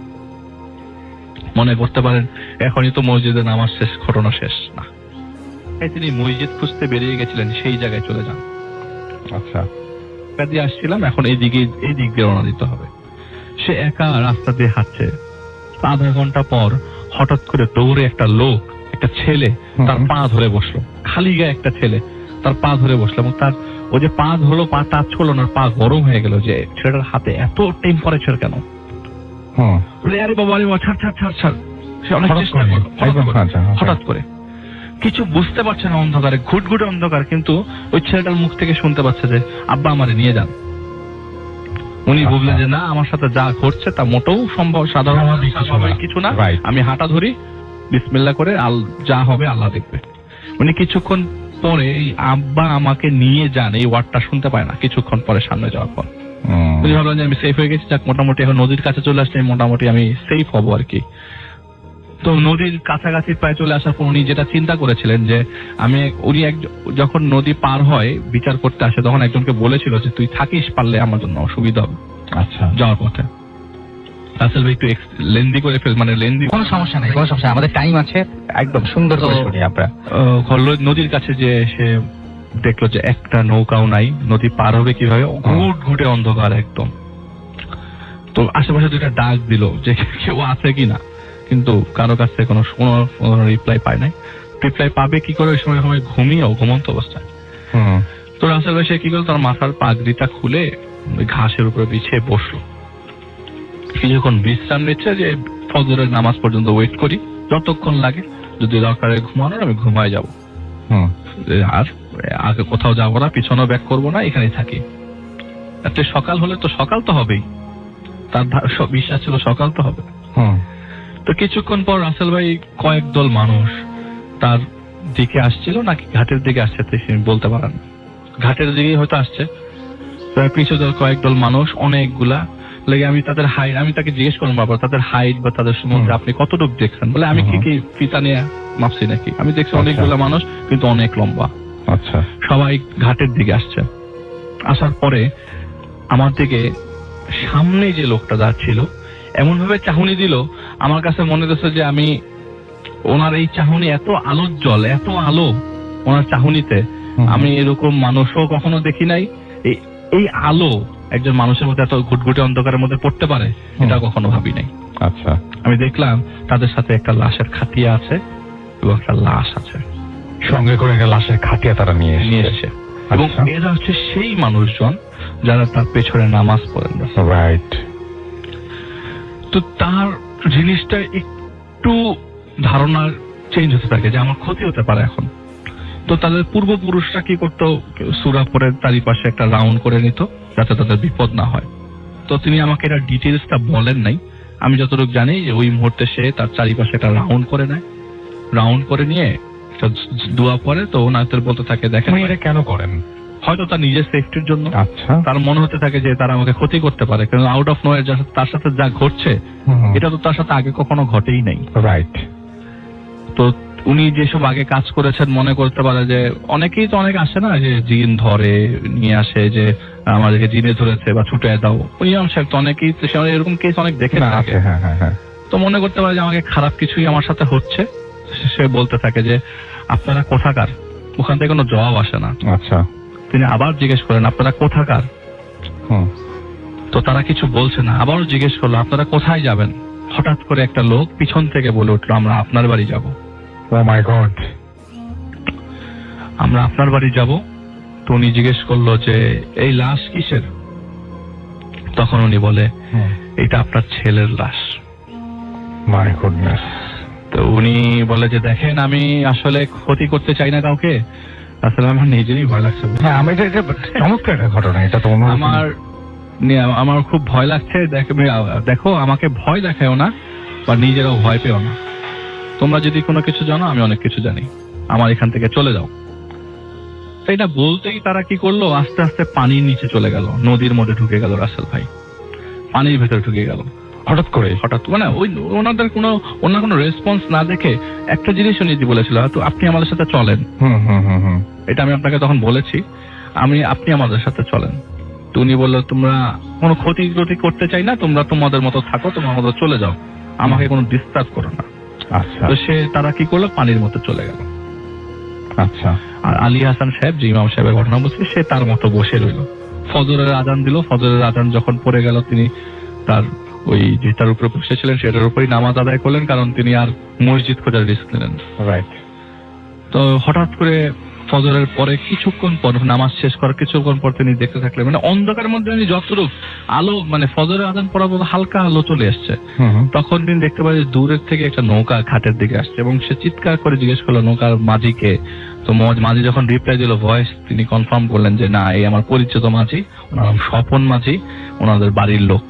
মনে করতে পারেন এখনই তো মসজিদে নামাজ শেষ, ঘটনা শেষ না, তিনি মসজিদ খুঁজতে বেরিয়ে গেছিলেন, সেই জায়গায় চলে যান। আচ্ছা, দিয়ে আসছিলাম, এখন এই দিক দিয়ে রওনা দিতে হবে। সে একা রাস্তা দিয়ে হাঁটছে, আধা ঘন্টা পর হঠাৎ করে দৌড়ে একটা ছেলে তার পা ধরে বসলো, খালি গায়ে একটা ছেলে তার পা ধরে বসলো, এবং তার ও যে পা ধরলো, পা টাচ করলো না, পা গরম হয়ে গেল, যে ছেলেটার হাতে এত টেম্পারেচার কেন? আরে বাবা, ছাড়। সে অনেক চেষ্টা করলো, হঠাৎ করে কিছু বুঝতে পারছে না, অন্ধকারে, ঘুটঘুটে অন্ধকার, কিন্তু ওই ছেলেটার মুখ থেকে শুনতে পাচ্ছে যে আব্বা আমারে নিয়ে যান। উনি বুঝলেন যে না, আমার সাথে যা ঘটছে তা মোটেও সাধারণ কিছু না, আমি হাঁটা ধরি, বিসমিল্লাহ করে, যা হবে আল্লাহ দেখবে। উনি কিছুক্ষণ পরে আব্বা আমাকে নিয়ে যান এই ওয়ার্ডটা শুনতে পায় না, কিছুক্ষণ পরে সামনে যাওয়ার পর উনি ভাবলেন যে আমি সেফ হয়ে গেছি, যাক মোটামুটি এখন নদীর কাছে চলে আসলে মোটামুটি আমি সেফ হবো আর কি। তো নদীর কাছাকাছি প্রায় চলে আসার পর উনি যেটা চিন্তা করেছিলেন যে উনি যখন নদী পার হয় বিচার করতে আসে তখন একজনকে বলেছিল যে তুই থাকিস পারলে আমার জন্য অসুবিধা হবে আচ্ছা, যাওয়ার পথে। রাসেল ভাই একটু লেন্দি করে মানে লেন্দি কোনো সমস্যা নেই, কোনো সমস্যা নেই, আমাদের টাইম আছে, একদম সুন্দর করে শুনি আমরা। নদীর কাছে যে সে দেখলো যে একটা নৌকাও নাই, নদী পার হবে কিভাবে, ঘুটঘুটে অন্ধকার একদম। তো আশেপাশে দুইটা ডাক দিল যে কেউ আছে কিনা, কিন্তু কারো কাছে কোনো রিপ্লাই পায় নাই। রিপ্লাই পাবে কি করে, ওই সময় ঘুমিয়েও ঘুমন্ত অবস্থায়। তো রাসেল ভাই সে কি করলো, তার মাথার পাগড়িটা খুলে ওই ঘাসের উপরে বিছিয়ে বসলো, কিছুক্ষণ বিশ্রাম নিচ্ছে যে ফজরের নামাজ পর্যন্ত ওয়েট করি, যতক্ষণ লাগে, যদি দরকারে ঘুমানোর আমি ঘুমায় যাব, আর আগে কোথাও যাবো না, পিছনে ব্যাক করবো না, এখানেই থাকি। রাত্রে সকাল হলে তো সকাল তো হবেই, তার বিশ্বাস ছিল সকাল তো হবে। তো কিছুক্ষণ পর রাসেল ভাই কয়েক দল মানুষ তার দিকে আসছিল, নাকি ঘাটের দিকে আসছে তিনি বলতে পারেন, ঘাটের দিকেই হয়তো আসছে। পিছু দল কয়েক দল মানুষ অনেকগুলা লেগে, আমি তাদের হাইট, আমি তাকে জিজ্ঞেস করলাম বারবার তাদের হাইট বা তাদের সম্বন্ধে আপনি কতটুকু দেখছেন, বলে আমি কি ফিতা নিয়ে মাপছি নাকি, আমি দেখছি অনেকগুলা মানুষ কিন্তু অনেক লম্বা। আচ্ছা, সবাই ঘাটের দিকে আসছে। আসার পরে আমার দিকে সামনে যে লোকটা যাচ্ছিল এমন ভাবে চাহনি দিল, আমার কাছে মনে হচ্ছে যে আমি ওনার এই চাহনি, এত আলোর জল, এত আলো ওনার চাহনিতে, আমি এরকম মানুষও কখনো দেখি নাই। এই আলো একজন মানুষের মধ্যে এত ঘুটঘুটে অন্ধকারের মধ্যে পড়তে পারে, এটা কখনো ভাবি নাই। আচ্ছা, আমি দেখলাম তাদের সাথে একটা লাশের খাটিয়া আছে এবং একটা লাশ আছে, সঙ্গে করে একটা লাশের খাটিয়া তারা নিয়ে এসেছে। এবং এরা হচ্ছে সেই মানুষজন যারা তার পেছনে নামাজ পড়েন। রাইট। তো তার জিনিসটা একটু ধারণা চেঞ্জ হতে থাকে যে আমার ক্ষতি হতে পারে এখন। তো তাদের পূর্বপুরুষরা কি করতো, সূরা পড়ে চারিপাশে একটা রাউন্ড করে নিত যাতে তাদের বিপদ না হয়। তো তিনি আমাকে এটা ডিটেলসটা বলেন নাই, আমি যতটুকু জানি যে ওই মুহূর্তে সে তার চারিপাশে একটা রাউন্ড করে নেয়, রাউন্ড করে নিয়ে একটা দোয়া পড়ে। তো ওনাদের বলতে থাকে, দেখেন এটা কেন করেন, হয়তো তার নিজের সেফটির জন্য। আচ্ছা, তার মনে হতে থাকে যে তারা আমাকে ক্ষতি করতে পারে, কারণ আউট অফ নোয়ার তার সাথে যা ঘটছে এটা তো তার সাথে আগে কখনো ঘটেই নাই। রাইট। তো উনি যেসব আগে কাজ করেছেন মনে করতে পারে যে, অনেকেই তো অনেক আসে না যে জিন ধরে নিয়ে আসে যে আমাদেরকে জিনে ধরেছে বা ছুটে দাও, ওই অংশে তো অনেকেই এরকম কেস অনেক দেখে থাকে। তো মনে করতে পারে যে আমাকে খারাপ কিছুই আমার সাথে হচ্ছে। সে বলতে থাকে যে আপনারা কোথাকার, ওখান থেকে কোনো জবাব আসে না। আচ্ছা, তিনি আবার জিজ্ঞেস করেন আপনারা কোথাকার, তো তারা কিছু বলছে না। আবারও জিজ্ঞেস করলো আপনারা কোথায় যাবেন। হঠাৎ করে একটা লোক পিছন থেকে বলে উঠলো, আমরা আপনার বাড়ি যাব। ও মাই গড, আমরা আপনার বাড়ি যাব। তো উনি জিজ্ঞেস করলো যে এই লাশ কিসের। তখন উনি বলে এটা আপনার ছেলের লাশ। My goodness. তো উনি বলে যে দেখেন, আমি আসলে ক্ষতি করতে চাই না কাউকে, আসলে আমার নিজেরই ভয় লাগছে। হ্যাঁ, আমি এটা চমৎকার একটা ঘটনা, এটা তো আমার খুব ভয় লাগছে। দেখো আমাকে ভয় দেখাও না বা নিজেরাও ভয় পেও না। তোমরা যদি কোনো কিছু জানো, আমি অনেক কিছু জানি, আমার এখান থেকে চলে যাও। এটা বলতেই তারা কি করলো, আস্তে আস্তে পানির নিচে চলে গেল, নদীর মধ্যে ঢুকে গেল। রাসেল ভাই পানির ভেতরে ঢুকে গেল হঠাৎ করে, মানে ওই ওনাদের কোনো রেসপন্স না দেখে একটা জিনিস উনি বলেছিল, তো আপনি আমাদের সাথে চলেন। এটা আমি আপনাকে তখন বলেছি, আপনি আমাদের সাথে চলেন। তো উনি বললো তোমরা কোনো ক্ষতি করতে চাই না, তোমরা তোমাদের মতো থাকো, তোমরা মতো চলে যাও, আমাকে কোনো ডিস্টার্ব করো না। আচ্ছা, তো তারা কি করলো, পানির মধ্যে চলে গেল। আচ্ছা, আর আলী হাসান সাহেব, যে ইমাম সাহেবের ঘটনা বলছে, সে তার মতো বসে রইল। ফজরের আজান দিল, ফজরের আজান যখন পড়ে গেল, তিনি তার ওই যেটার উপরে বসেছিলেন সেটার উপরই নামাজ আদায় করলেন, কারণ তিনি আর মসজিদ খোঁজার রিস্ক নিলেন। রাইট। তো হঠাৎ করে ফজরের পরে কিছুক্ষণ পর, নামাজ শেষ করার কিছুক্ষণ পর তিনি দেখতে থাকলেন, মানে অন্ধকারের মধ্যে তিনি যতটুকু আলো, মানে ফজরের আজান পড়ার পর হালকা আলো চলে আসছে, তখন তিনি দেখতে পাই দূরের থেকে একটা নৌকা ঘাটের দিকে আসছে, এবং সে চিৎকার করে জিজ্ঞেস করলো নৌকার মাঝিকে। তো মাঝি যখন রিপ্লাই দিল ভয়েস, তিনি কনফার্ম করলেন যে না, এই আমার পরিচিত মাঝি, ওনার নাম স্বপন মাঝি, ওনাদের বাড়ির লোক।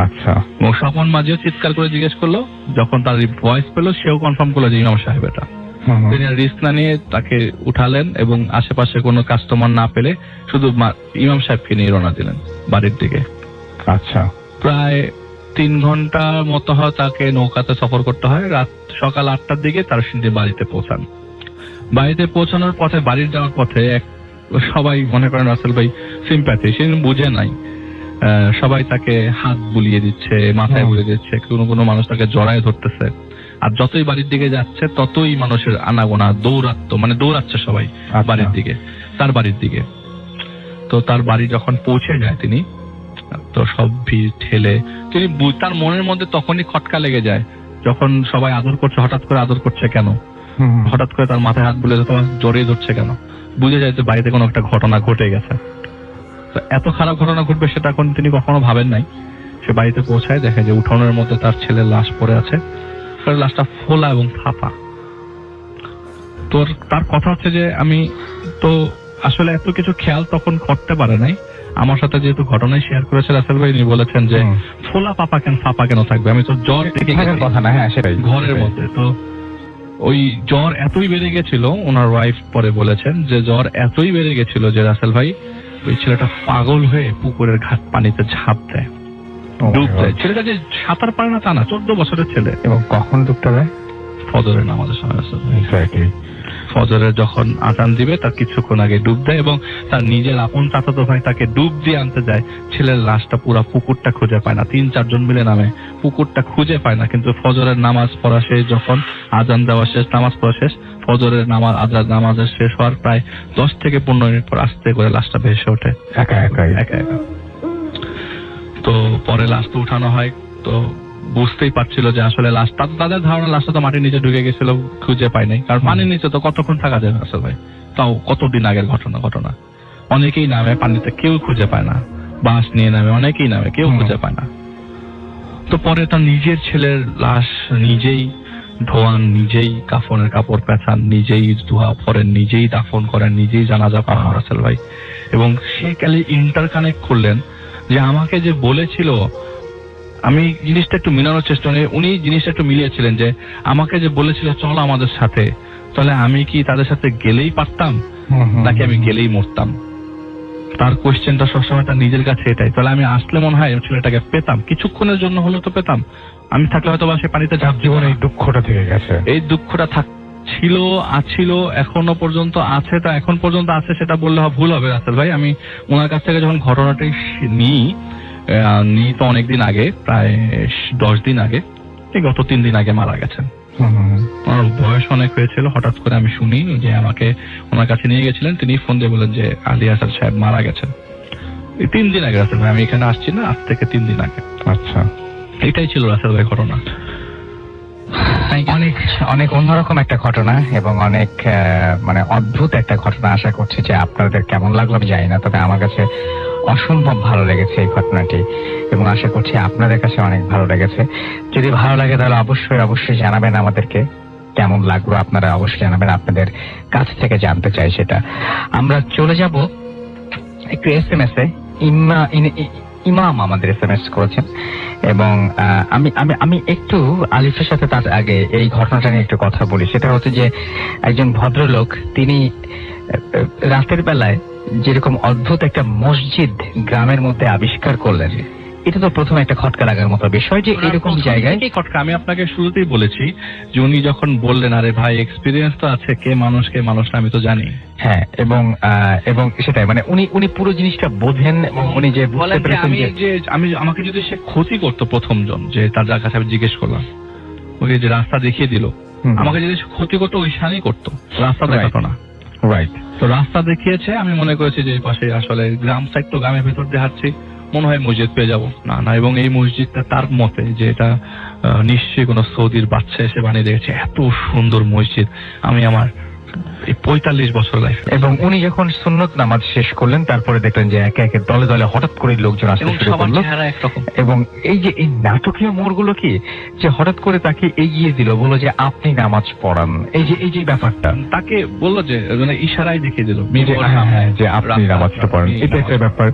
আচ্ছা, এবং স্বপন মাঝিও চিৎকার করে জিজ্ঞেস করলো, যখন তার ভয়েস পেলো সেও কনফার্ম করলো যে ইমাম সাহেব এটা। তিনি রিস্ক না নিয়ে তাকে উঠালেন এবং আশেপাশে কোনো কাস্টমার না পেলে শুধু ইমাম সাহেবকে নিয়ে রওনা দিলেন বাড়ির দিকে। আচ্ছা, প্রায় 3 ঘন্টা মতো হয় তাকে নৌকাতে সফর করতে হয়। রাত সকাল 8টার দিকে তার তিনি বাড়িতে পৌঁছান। বাড়িতে পৌঁছানোর পথে, বাড়ির যাওয়ার পথে সবাই মনে করেন রাসেল ভাই সিম্প্যাথি, সে বুঝে নাই। সবাই তাকে হাত বুলিয়ে দিচ্ছে, মাথায় বুলিয়ে দিচ্ছে, কোনো মানুষ তাকে জড়ায় ধরতেছে। আর যতই বাড়ির দিকে যাচ্ছে ততই মানুষের আনাগোনা, দৌড়াচ্ছে সবাই বাড়ির দিকে, তার বাড়ির দিকে। তো তার বাড়ি যখন পৌঁছে যায় তিনি, তো সব ভিড় ঠেলে তিনি, তার মনের মধ্যে তখনই খটকা লেগে যায় যখন সবাই আদর করছে, হঠাৎ করে আদর করছে কেন, হঠাৎ করে তার মাথায় হাত বুলে তোমার জড়িয়ে ধরছে কেন, বুঝে যায় যে বাড়িতে কোনো একটা ঘটনা ঘটে গেছে। তো এত খারাপ ঘটনা ঘটবে সেটা এখন তিনি কখনো ভাবেন নাই। সে বাড়িতে পৌঁছায়, দেখে যে উঠোনের মধ্যে তার ছেলের লাশ পড়ে আছে। লাশটা ফোলা এবং ফাঁপা। তার কথা হচ্ছে যে আমি তো আসলে এত কিছু খেয়াল তখন করতে পারে নাই। আমার সাথে যেহেতু ঘটনায় শেয়ার করেছে রাসেল ভাই, উনি বলেছেন যে ফোলা ফাঁপা কেন থাকবে, আমি তো জ্বর দেখে কথা না। হ্যাঁ, সেটাই ঘরের মধ্যে। তো ওই জ্বর এতই বেড়ে গেছিল, ওনার ওয়াইফ পরে বলেছেন যে জ্বর এতই বেড়ে গেছিল যে রাসেল ভাই ওই ছেলেটা পাগল হয়ে পুকুরের ঘাট পানিতে ঝাঁপ দেয়, ডুব দেয়। ছেলেটা যে সাঁতার পারে না তা না, 14 বছরের ছেলে। এবং কখন ডুবতে দেয়? ফজরের নামাজের সময়। ফজরের যখন আজান দিবে তার কিছুক্ষণ আগে ডুব দেয়, এবং তার নিজের আপন চাচাতো ভাই তাকে ডুব দিয়ে আনতে যায়। ছেলের লাশটা পুরো পুকুরটা খুঁজে পায় না, 3-4 জন মিলে নামে, পুকুরটা খুঁজে পায় না। কিন্তু ফজরের নামাজ পড়া শেষ, যখন আজান দেওয়া শেষ, নামাজ পড়া শেষ, ফজরের নামাজের শেষ হওয়ার প্রায় 10 থেকে 15 মিনিট পর আস্তে করে লাশটা ভেসে ওঠে একা একা। তো পরে লাশ তো উঠানো হয়। তো বুঝতেই পারছিল যে আসলে লাশ, তাদের ধারণা লাশটা তো মাটির নিচে ঢুকে গেছিল, খুঁজে পায় নাই। কারণ পানির নিচে তো কতক্ষণ থাকা যায় আসলে ভাই, তাও কতদিন আগের ঘটনা। অনেকেই নামে পানিতে, কেউ খুঁজে পায় না। বাঁশ নিয়ে নামে, অনেকেই নামে, কেউ খুঁজে পায় না। তো পরে তার নিজের ছেলের লাশ নিজেই ধোয়ান, নিজেই কাফনের কাপড় পেঁচান, নিজেই ধোয়া পরেন, নিজেই দাফন করেন, নিজেই জানাজা পড়ান রাসেল ভাই। এবং সে কালে ইন্টারকানেক্ট করলেন যে আমাকে যে বলেছিল, আমি জিনিসটা একটু মিলানোর চেষ্টা করি, উনি জিনিসটা একটু মিলিয়েছিলেন যে আমাকে যে বলেছিল চলো আমাদের সাথে, তাহলে আমি কি তাদের সাথে গেলেই পারতাম নাকি আমি গেলেই মরতাম। তার কোয়েশ্চেনটা সবসময় তার নিজের কাছে এটাই। তাহলে আমি আসলে মনে হয় ছেলেটাকে পেতাম, কিছুক্ষণের জন্য হলেও তো পেতাম। আমি থাকলে হয়তো বা সে পানিতে জীবনে এই দুঃখটা থেকে গেছে, এই দুঃখটা আছিল, এখনো পর্যন্ত আছে। তা এখন পর্যন্ত আছে সেটা বললে ভুল হবে রাসেল ভাই। আমি ওনার কাছ থেকে যখন ঘটনাটাই নিই তো অনেকদিন আগে, প্রায় 10 দিন আগে, গত 3 দিন আগে মারা গেছেন। ওনার বয়স অনেক হয়েছিল। হঠাৎ করে আমি শুনি যে আমাকে ওনার কাছে নিয়ে গেছিলেন, তিনি ফোন দিয়ে বলেন যে আলী হাসান সাহেব মারা গেছেন। 3 দিন আগে রাসেল ভাই, আমি এখানে আসছি না, আজ থেকে 3 দিন আগে। আচ্ছা, এটাই ছিল রাসেল ভাই ঘটনা। অনেক অন্যরকম একটা ঘটনা এবং অনেক অদ্ভুত একটা ঘটনা। আশা করছি যে আপনাদের কেমন লাগলো আমি জানি না, তবে আমার কাছে অসম্ভব ভালো লেগেছে এই ঘটনাটি, এবং আশা করছি আপনাদের কাছে অনেক ভালো লেগেছে। যদি ভালো লাগে তাহলে অবশ্যই জানাবেন আমাদেরকে কেমন লাগলো, আপনারা অবশ্যই জানাবেন, আপনাদের কাছ থেকে জানতে চাই সেটা। আমরা চলে যাব একটু SMS এ। ইমাম আমাদের SMS করেছেন, এবং আমি একটু আলিফের সাথে তার আগে এই ঘটনাটা নিয়ে একটু কথা বলি। সেটা হচ্ছে যে একজন ভদ্রলোক, তিনি রাতের বেলায় যেরকম অদ্ভুত একটা মসজিদ গ্রামের মধ্যে আবিষ্কার করলেন, এটা তো প্রথমে একটা খটকা লাগার মতো বিষয় যে এরকম জায়গায় খটকা। আমি আপনাকে শুরুতেই বলেছি যে উনি যখন বললেন আরে ভাই এক্সপিরিয়েন্স তো আছে, কে মানুষ না আমি তো জানি। হ্যাঁ, এবং সেটাই উনি পুরো জিনিসটা বোঝেন, এবং উনি যে বুঝতে পেরেছেন যে আমাকে যদি সে ক্ষতি করতো, প্রথমজন যে তার যার কাছে আমি জিজ্ঞেস করলাম, ওই যে রাস্তা দেখিয়ে দিল, আমাকে যদি ক্ষতি করতো ওই শানি করতো, রাস্তা দেখাতো না। রাইট। তো রাস্তা দেখিয়েছে, আমি মনে করেছি যে এই পাশে আসলে গ্রাম সাইড, তো গ্রামের ভেতর দিয়ে হাঁটছি, মনে হয় মসজিদ পেয়ে যাবো। না, এবং এই মসজিদটা তার মতে যে এটা নিশ্চয়ই কোনো সৌদির বাচ্চা এসে বানিয়ে দিয়েছে। এত সুন্দর মসজিদ আমি আমার 45 বছর লাইফ। এবং উনি যখন সুন্নত নামাজ শেষ করলেন, তারপরে দেখলেন যে একে একে দলে দলে হঠাৎ করে লোকজন আসতে শুরু করলো, এবং এই যে এই নাটকীয় মোড়গুলো কি, যে হঠাৎ করে তাকে এগিয়ে দিল, বললো যে আপনি নামাজ পড়ান, এই যে ব্যাপারটা তাকে বললো যে ইশারায় দেখিয়ে দিল যে আপনি নামাজটা পড়েন, এটা একটা ব্যাপার।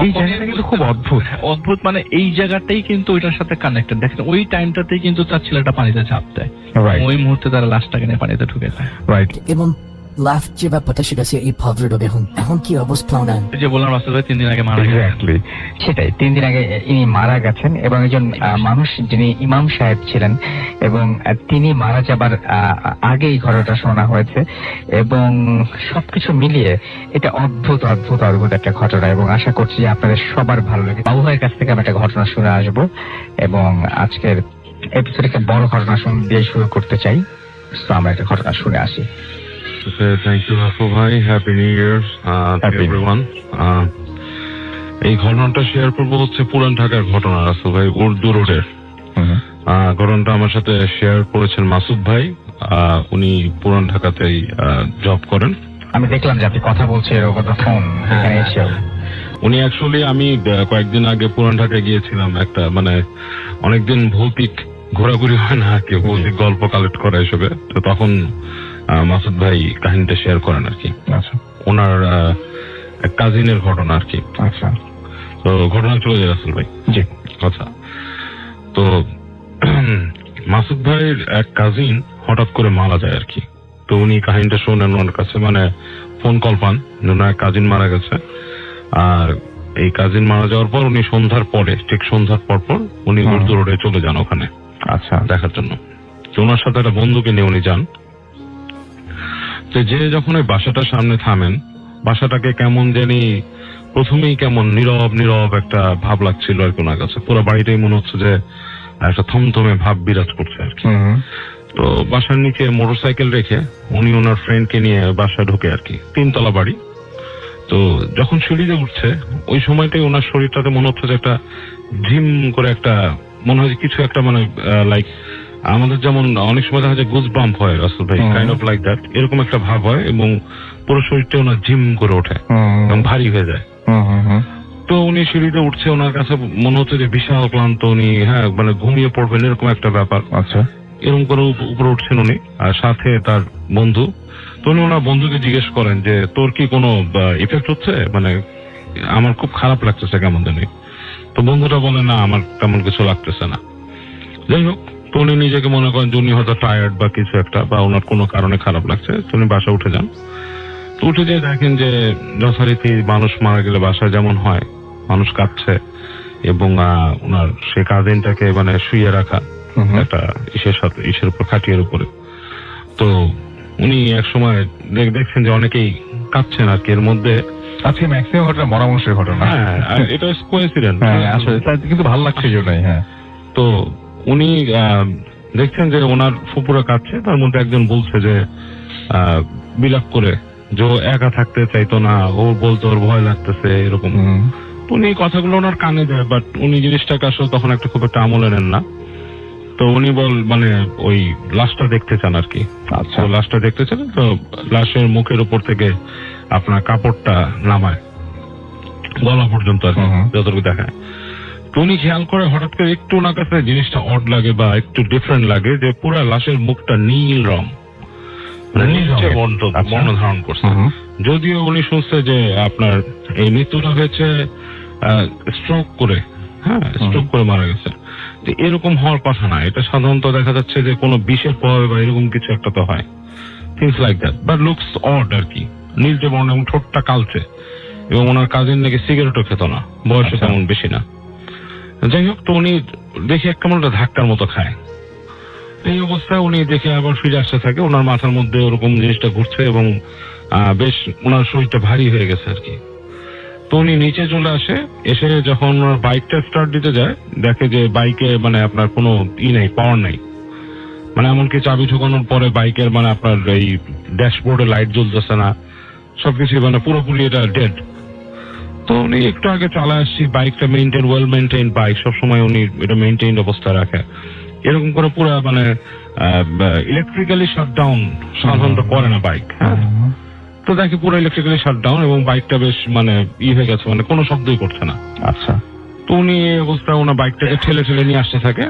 এই জায়গাটা কিন্তু খুব অদ্ভুত, এই জায়গাটাই কিন্তু ওইটার সাথে কানেক্টেড। দেখেন ওই টাইমটাতেই কিন্তু তার ছেলেটা পানিতে ঝাঁপ দেয়, ওই মুহূর্তে তারা লাশটাকে নিয়ে পানিতে ঢুকে যায়। রাইট। এবং লাস্ট যে ব্যাপারটা সেটা হচ্ছে এই ভদ্রলোক এখন কি অবস্থা ওনার? এই যে বললাম রাসেল ভাই 3 দিন আগে মারা গেছেন। এক্স্যাক্টলি সেটাই, 3 দিন আগে ইনি মারা গেছেন এবং একজন মানুষ যিনি ইমাম সাহেব ছিলেন এবং তিনি মারা যাবার আগে এই ঘটনাটা শোনা হয়েছে এবং সবকিছু মিলিয়ে এটা অদ্ভুত অদ্ভুত অদ্ভুত একটা ঘটনা এবং আশা করছি যে আপনাদের সবার ভালো লাগে। বাবু ভাইয়ের কাছ থেকে আমি একটা ঘটনা শুনে আসবো এবং আজকের এপিসোড একটা বড় ঘটনা দিয়ে শুরু করতে চাই। তো আমরা একটা ঘটনা শুনে আসি। থ্যাংক ইউ রাসেল ভাই, happy new year Happy New everyone. এই ঘটনাটা শেয়ার করবো হচ্ছে পুরান ঢাকার ঘটনা রাসেল ভাই, উর্দু রোডের ঘটনাটা আমার সাথে শেয়ার করেছেন মাসুদ ভাই। উনি পুরান ঢাকাতেই জব করেন। আমি দেখলাম যে আপনি কথা বলছেন এরকম ফোন এখানে এসেও। উনি অ্যাকচুয়ালি আমি কয়েকদিন আগে পুরান ঢাকায় গিয়েছিলাম, একটা মানে অনেকদিন ভৌতিক ঘোরাঘুরি হয় না, কেউ ভৌতিক গল্প কালেক্ট করা এসবে, তো তখন মাসুদ ভাই কাহিনীটা শেয়ার করেন আর কি। আচ্ছা ওনার কাজিনের ঘটনা আর কি। আচ্ছা, তো ঘটনা চলে যায় রাসেল ভাই। জি আচ্ছা, তো মাসুদ ভাইয়ের এক কাজিন হঠাৎ করে মারা যায় আর কি। তো উনি কাহিনীটা শোনেন ওনার কাছে, মানে ফোন কল পান যে ওনার কাজিন মারা গেছে। আর এই কাজিন মারা যাওয়ার পর উনি সন্ধ্যার পরে, ঠিক সন্ধ্যার পর উনি উর্দু রোডে চলে যান ওখানে আচ্ছা দেখার জন্য। তো ওনার সাথে একটা বন্ধুকে নিয়ে উনি যান। তো যে যখন ওই বাসাটার সামনে থামেন, বাসাটাকে কেমন জানি প্রথমেই কেমন নীরব নীরব একটা ভাব লাগছিল আর কি ওনার কাছে। পুরো বাড়িটাই মনে হচ্ছে যে একটা থমথমে ভাব বিরাজ করছে আর কি। তো বাসার নিচে মোটরসাইকেল রেখে উনি ওনার ফ্রেন্ডকে নিয়ে বাসায় ঢোকে আর কি। 3 তলা বাড়ি। তো যখন সিঁড়িতে উঠছে ওই সময়টাই ওনার শরীরটাতে মনে হচ্ছে যে একটা ঝিম করে একটা মনে হয় কিছু একটা, মানে লাইক আমাদের যেমন অনেক সময় দেখা যায় গুজ বাম্প হয় রাসেল ভাই, কাইন্ড অফ লাইক দ্যাট, এরকম একটা ভাব হয় এবং পুরো শরীরটা ওনার ঝিম করে ওঠে এবং ভারী হয়ে যায়। তো উনি সিঁড়িতে উঠছে, ওনার কাছে মনে হচ্ছে যে বিশাল ক্লান্ত, উনি মানে ঘুমিয়ে পড়বেন এরকম একটা ব্যাপার। আচ্ছা, এরকম করে উপরে উঠছেন উনি, আর সাথে তার বন্ধু। তো উনি ওনার বন্ধুকে জিজ্ঞেস করেন যে তোর কি কোনো ইফেক্ট হচ্ছে, মানে আমার খুব খারাপ লাগতেছে কেমন জানি। তো বন্ধুটা বলে না, আমার তেমন কিছু লাগতেছে না। যাই হোক, তো উনি নিজেকে মনে করেন যে উনি হয়তো টায়ার্ড বা কিছু একটা, বা ওনার কোনো কারণে খারাপ লাগছে। তো উনি বাসা উঠে যান। তো উঠে যেয়ে দেখেন যে যথারীতি মানুষ মারা গেলে বাসায় যেমন হয়, মানুষ কাঁদছে এবং ওনার সে কাজিনটাকে মানে শুয়ে রাখা একটা ইসের উপর, খাটিয়ার উপরে। তো উনি এক সময় দেখছেন যে অনেকেই কাঁদছেন আর কি। এর মধ্যে আজকে ম্যাক্সিমাম ঘটনা মরা মানুষের ঘটনা। হ্যাঁ, আর এটা কোইন্সিডেন্ট আসলে কিন্তু ভালো লাগছে জন্যই। হ্যাঁ, তো উনি দেখছেন যে ওনার ফুপুরা কাঁদছে, তার মধ্যে একজন বলছে যে বিলাপ করে যে ও একা থাকতে চাইতো না, ও বলতো ওর ভয় লাগতেছে এরকম। উনি এই কথাগুলো ওনার কানে দেয়, বাট উনি জিনিসটাকে আসলে তখন একটা খুব একটা আমলে নেন না। তো উনি মানে ওই লাশটা দেখতে চান আর কি। আচ্ছা, তো লাশটা দেখতে চান, তো লাশের মুখের উপর থেকে আপনার কাপড়টা নামায় গলা পর্যন্ত আর কি, যতটুকু দেখায়। তো উনি খেয়াল করে হঠাৎ করে একটু ওনার কাছে জিনিসটা অড লাগে বা একটু ডিফারেন্ট লাগে যে পুরা লাশের মুখটা নীল রং, নীলচে বর্ণ ধারণ করছে। যদিও উনি শুনছে যে আপনার এই মৃত্যুটা হয়েছে স্ট্রোক করে, স্ট্রোক করে মারা গেছে। এরকম হওয়ার কথা না, এটা সাধারণত দেখা যাচ্ছে যে কোনো বিষের প্রভাবে বা এরকম কিছু একটা তো হয়, things like that, but looks odd আর কি। নীলচে বর্ণ এবং ঠোঁটটা কালচে, এবং ওনার কাজিন নাকি সিগারেটও খেত না, বয়সে তেমন বেশি না। যাই হোক, তো উনি দেখে কেমন একটা ধাক্কার মতো খায়। এই অবস্থায় উনি দেখে আবার ফিরে আসতে থাকে, ওনার মাথার মধ্যে ওরকম জিনিসটা ঘুরছে এবং বেশ ওনার শরীরটা ভারী হয়ে গেছে আর কি। তো উনি নিচে চলে আসে, এসে যখন ওনার বাইকটা স্টার্ট দিতে যায়, দেখে যে বাইকে মানে আপনার কোনো নেই, পাওয়ার নেই। মানে এমনকি চাবি ঢোকানোর পরে বাইকের মানে আপনার এই ড্যাশবোর্ডে লাইট জ্বলতেছে না, সবকিছু মানে পুরোপুরি এটা ডেড। তো উনি একটু আগে চলে আসছি, বাইকটা ওয়েল মেইনটেইন বাইক, সবসময় উনি এটা মেইনটেইন অবস্থায় রাখে। এরকম করে পুরো মানে ইলেকট্রিক্যালি শাটডাউন সাধারণত করে না বাইক। তো দেখে পুরো ইলেকট্রিক্যালি শাটডাউন এবং বাইকটা বেশ মানে হয়ে গেছে, মানে কোনো শব্দই করছে না। আচ্ছা, তো উনি এই অবস্থায় ওনার বাইকটাকে ঠেলে ঠেলে নিয়ে আসতে থাকে।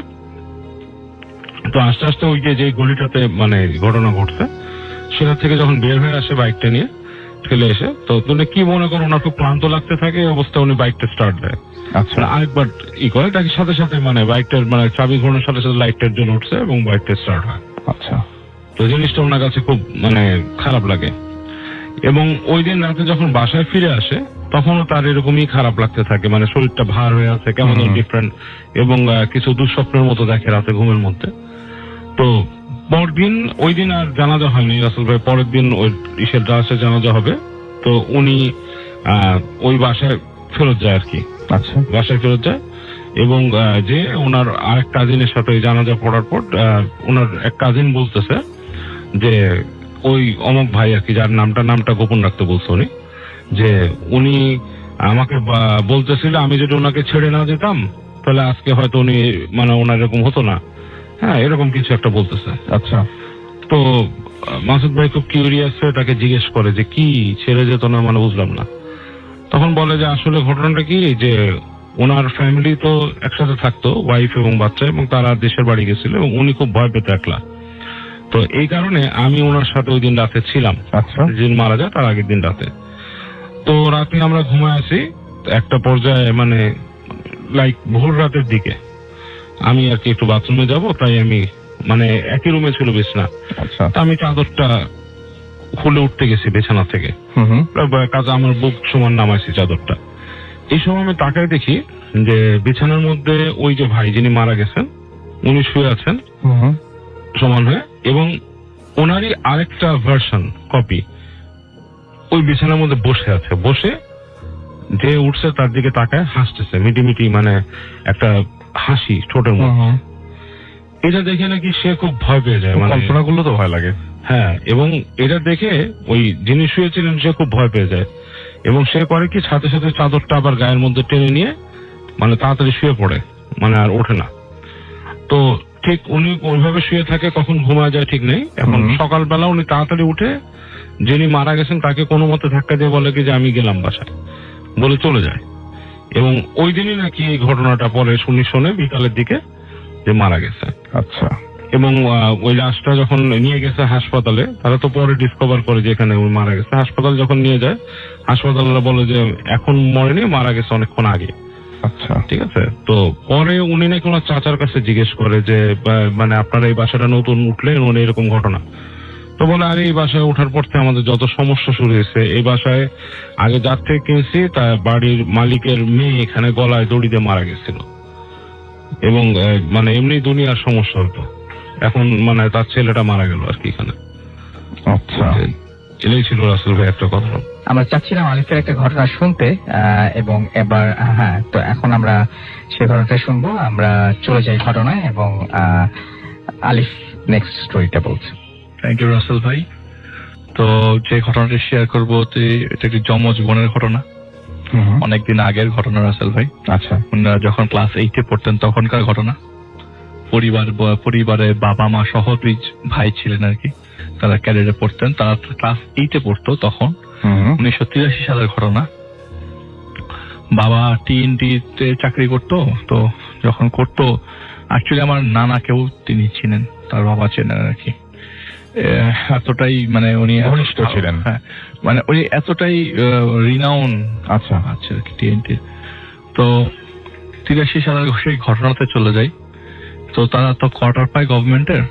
তো আস্তে আস্তে ওই যে গলিটাতে মানে ঘটনা ঘটছে সেটা থেকে যখন বের হয়ে আসে বাইকটা নিয়ে ঠেলে এসে, তো উনি কি মনে করেন ওনার খুব ক্লান্ত লাগতে থাকে, এই অবস্থায় উনি বাইকটা স্টার্ট দেয়। আচ্ছা, আরেকবার করে তাকে সাথে সাথে মানে বাইকটার মানে চাবি ঘোরানোর সাথে সাথে লাইটটার জন্য উঠছে এবং বাইকটা স্টার্ট হয়। আচ্ছা, তো জিনিসটা ওনার কাছে খুব মানে খারাপ লাগে। এবং ওই দিন রাতে যখন বাসায় ফিরে আসে তখনও তার এরকমই খারাপ লাগতে থাকে, মানে শরীরটা ভার হয়ে আছে, কেমন ডিফারেন্ট, এবং কিছু দুঃস্বপ্নের মতো দেখে রাতে ঘুমের মধ্যে। তো পরদিন, ওই দিন আর জানাজা হয়নি রাসেল ভাই, পরের দিন ওই ইসের রাসে জানাজা হবে। তো উনি ওই বাসায় ফেরত যায় আর কি। আচ্ছা, বাসায় ফেরত যায় এবং যে ওনার আরেক কাজিনের সাথে ওই জানাজা পড়ার পর ওনার এক কাজিন বলতেছে যে ওই অমক ভাই আর কি, যার নামটা গোপন রাখতে বলছে উনি, যে উনি আমাকে বলতেছিল আমি যদি ওনাকে ছেড়ে না দিতাম তাহলে আজকে হয়তো উনি, মানে ওনার এরকম হতো না, হ্যাঁ এরকম কিছু একটা বলতেছে। আচ্ছা। তো মাসুদ ভাই খুব কিউরিয়াস হয়ে তাকে জিজ্ঞেস করে যে কি ছেড়ে যেত না, মানে বুঝলাম না। তখন বলে যে আসলে ঘটনাটা কি, যে ওনার ফ্যামিলি তো একসাথে থাকতো, ওয়াইফ এবং বাচ্চা, এবং তারা দেশের বাড়ি গেছিল এবং উনি খুব ভয় পেত একলা। তো এই কারণে আমি ওনার সাথে ওই দিন রাতে ছিলাম। আচ্ছা। যেদিন মারা যায় তার আগের দিন রাতে। তো রাতে আমরা ঘুমায় আছি, একটা পর্যায়ে মানে লাইক ভোর রাতের দিকে আমি আর কি একটু বাথরুমে যাব, তাই আমি মানে একই রুমে ছিল বিছানা। আচ্ছা। তা আমি চাদরটা খুলে উঠতে গেছি বিছানা থেকে, কাজে আমার বুক সমান নামাইছি চাদরটা। এই সময় আমি তাকায় দেখি যে বিছানার মধ্যে ওই যে ভাই যিনি মারা গেছেন উনি শুয়ে আছেন সমান হয়ে, এবং ওনারই আরেকটা ভার্সন কপি ওই বিছানার মধ্যে বসে আছে। বসে যে উঠছে তার দিকে তাকায় হাসতেছে মিটিমিটি, মানে একটা হাসি ঠোঁটের মধ্যে। এটা দেখে নাকি সে খুব ভয় পেয়ে যায়, মানে কল্পনা করলে তো ভয় লাগে। হ্যাঁ, এবং এটা দেখে ওই যিনি শুয়েছিলেন সে খুব ভয় পেয়ে যায় এবং সে করে কি সাথে সাথে চাদরটা আবার গায়ের মধ্যে টেনে নিয়ে মানে তাড়াতাড়ি শুয়ে পড়ে, মানে আর ওঠে না। তো ঠিক উনি ওইভাবে শুয়ে থাকে, কখন ঘুমায় যায় ঠিক নেই। এখন সকালবেলা উনি তাড়াতাড়ি উঠে যিনি মারা গেছেন তাকে কোনো মতে ধাক্কা দিয়ে বলে কি যে আমি গেলাম বাসায়, বলে চলে যায়। এবং ওই দিনই নাকি এই ঘটনাটা পরে শোনে বিকালের দিকে যে মারা গেছে। আচ্ছা। এবং ওই লাশটা যখন নিয়ে গেছে হাসপাতালে, তারা তো পরে ডিসকভার করে যে এখানে উনি মারা গেছে। হাসপাতালে যখন নিয়ে যায়, হাসপাতালরা বলে যে এখন মরেনি, মারা গেছে অনেকক্ষণ আগে। আচ্ছা, ঠিক আছে। তো পরে উনি নাকি ওনার চাচার কাছে জিজ্ঞেস করে যে মানে আপনারা এই বাসাটা নতুন উঠলেন, উনি এরকম ঘটনা। তো বলে আরে এই বাসায় ওঠার পর থেকে আমাদের যত সমস্যা শুরু হয়েছে, এই বাসায় আগে যার থেকে কিনছি তার বাড়ির মালিকের মেয়ে এখানে গলায় দড়ি দিয়ে মারা গেছিল, এবং মানে এমনি দুনিয়ার সমস্যা হতো। এখন মানে তার ছেলেটা মারা গেল আর কি এখানে। আচ্ছা, এটাই ছিল রাসেল ভাই একটা কথা। আমরা চাচ্ছিলাম আলিফের একটা ঘটনা শুনতে, এবং এবার হ্যাঁ, তো এখন আমরা সে ঘটনাটা শুনবো। আমরা চলে যাই ঘটনায়, এবং আলিফ নেক্সট স্টোরিটা বলছে। থ্যাংক ইউ রাসেল ভাই। তো যে ঘটনাটি শেয়ার করবো, এটা একটি যমজ বোনের ঘটনা, অনেকদিন আগের ঘটনা রাসেল ভাই। আচ্ছা। ওনারা যখন ক্লাস 8-এ পড়তেন তখনকার ঘটনা। পরিবারে বাবা মা সহ 2 ভাই ছিলেন আর কি, তারা ক্যাডেটে পড়তেন। তারা ক্লাস 8-এ পড়তো তখন, 1983 সালের ঘটনা। বাবা TNT-তে চাকরি করতো। তো যখন করতো, অ্যাকচুয়ালি আমার নানাকেও তিনি চিনেন, তার বাবা চেনেন আর কি। এতটাই মানে উনি ঘনিষ্ঠ ছিলেন। হ্যাঁ, মানে উনি এতটাই রিনাউন আচ্ছা আছে আর কি TNT। তো 83 সালের সেই ঘটনাতে চলে যাই। তো তারা তো কোয়ার্টার পায় গভর্নমেন্টের,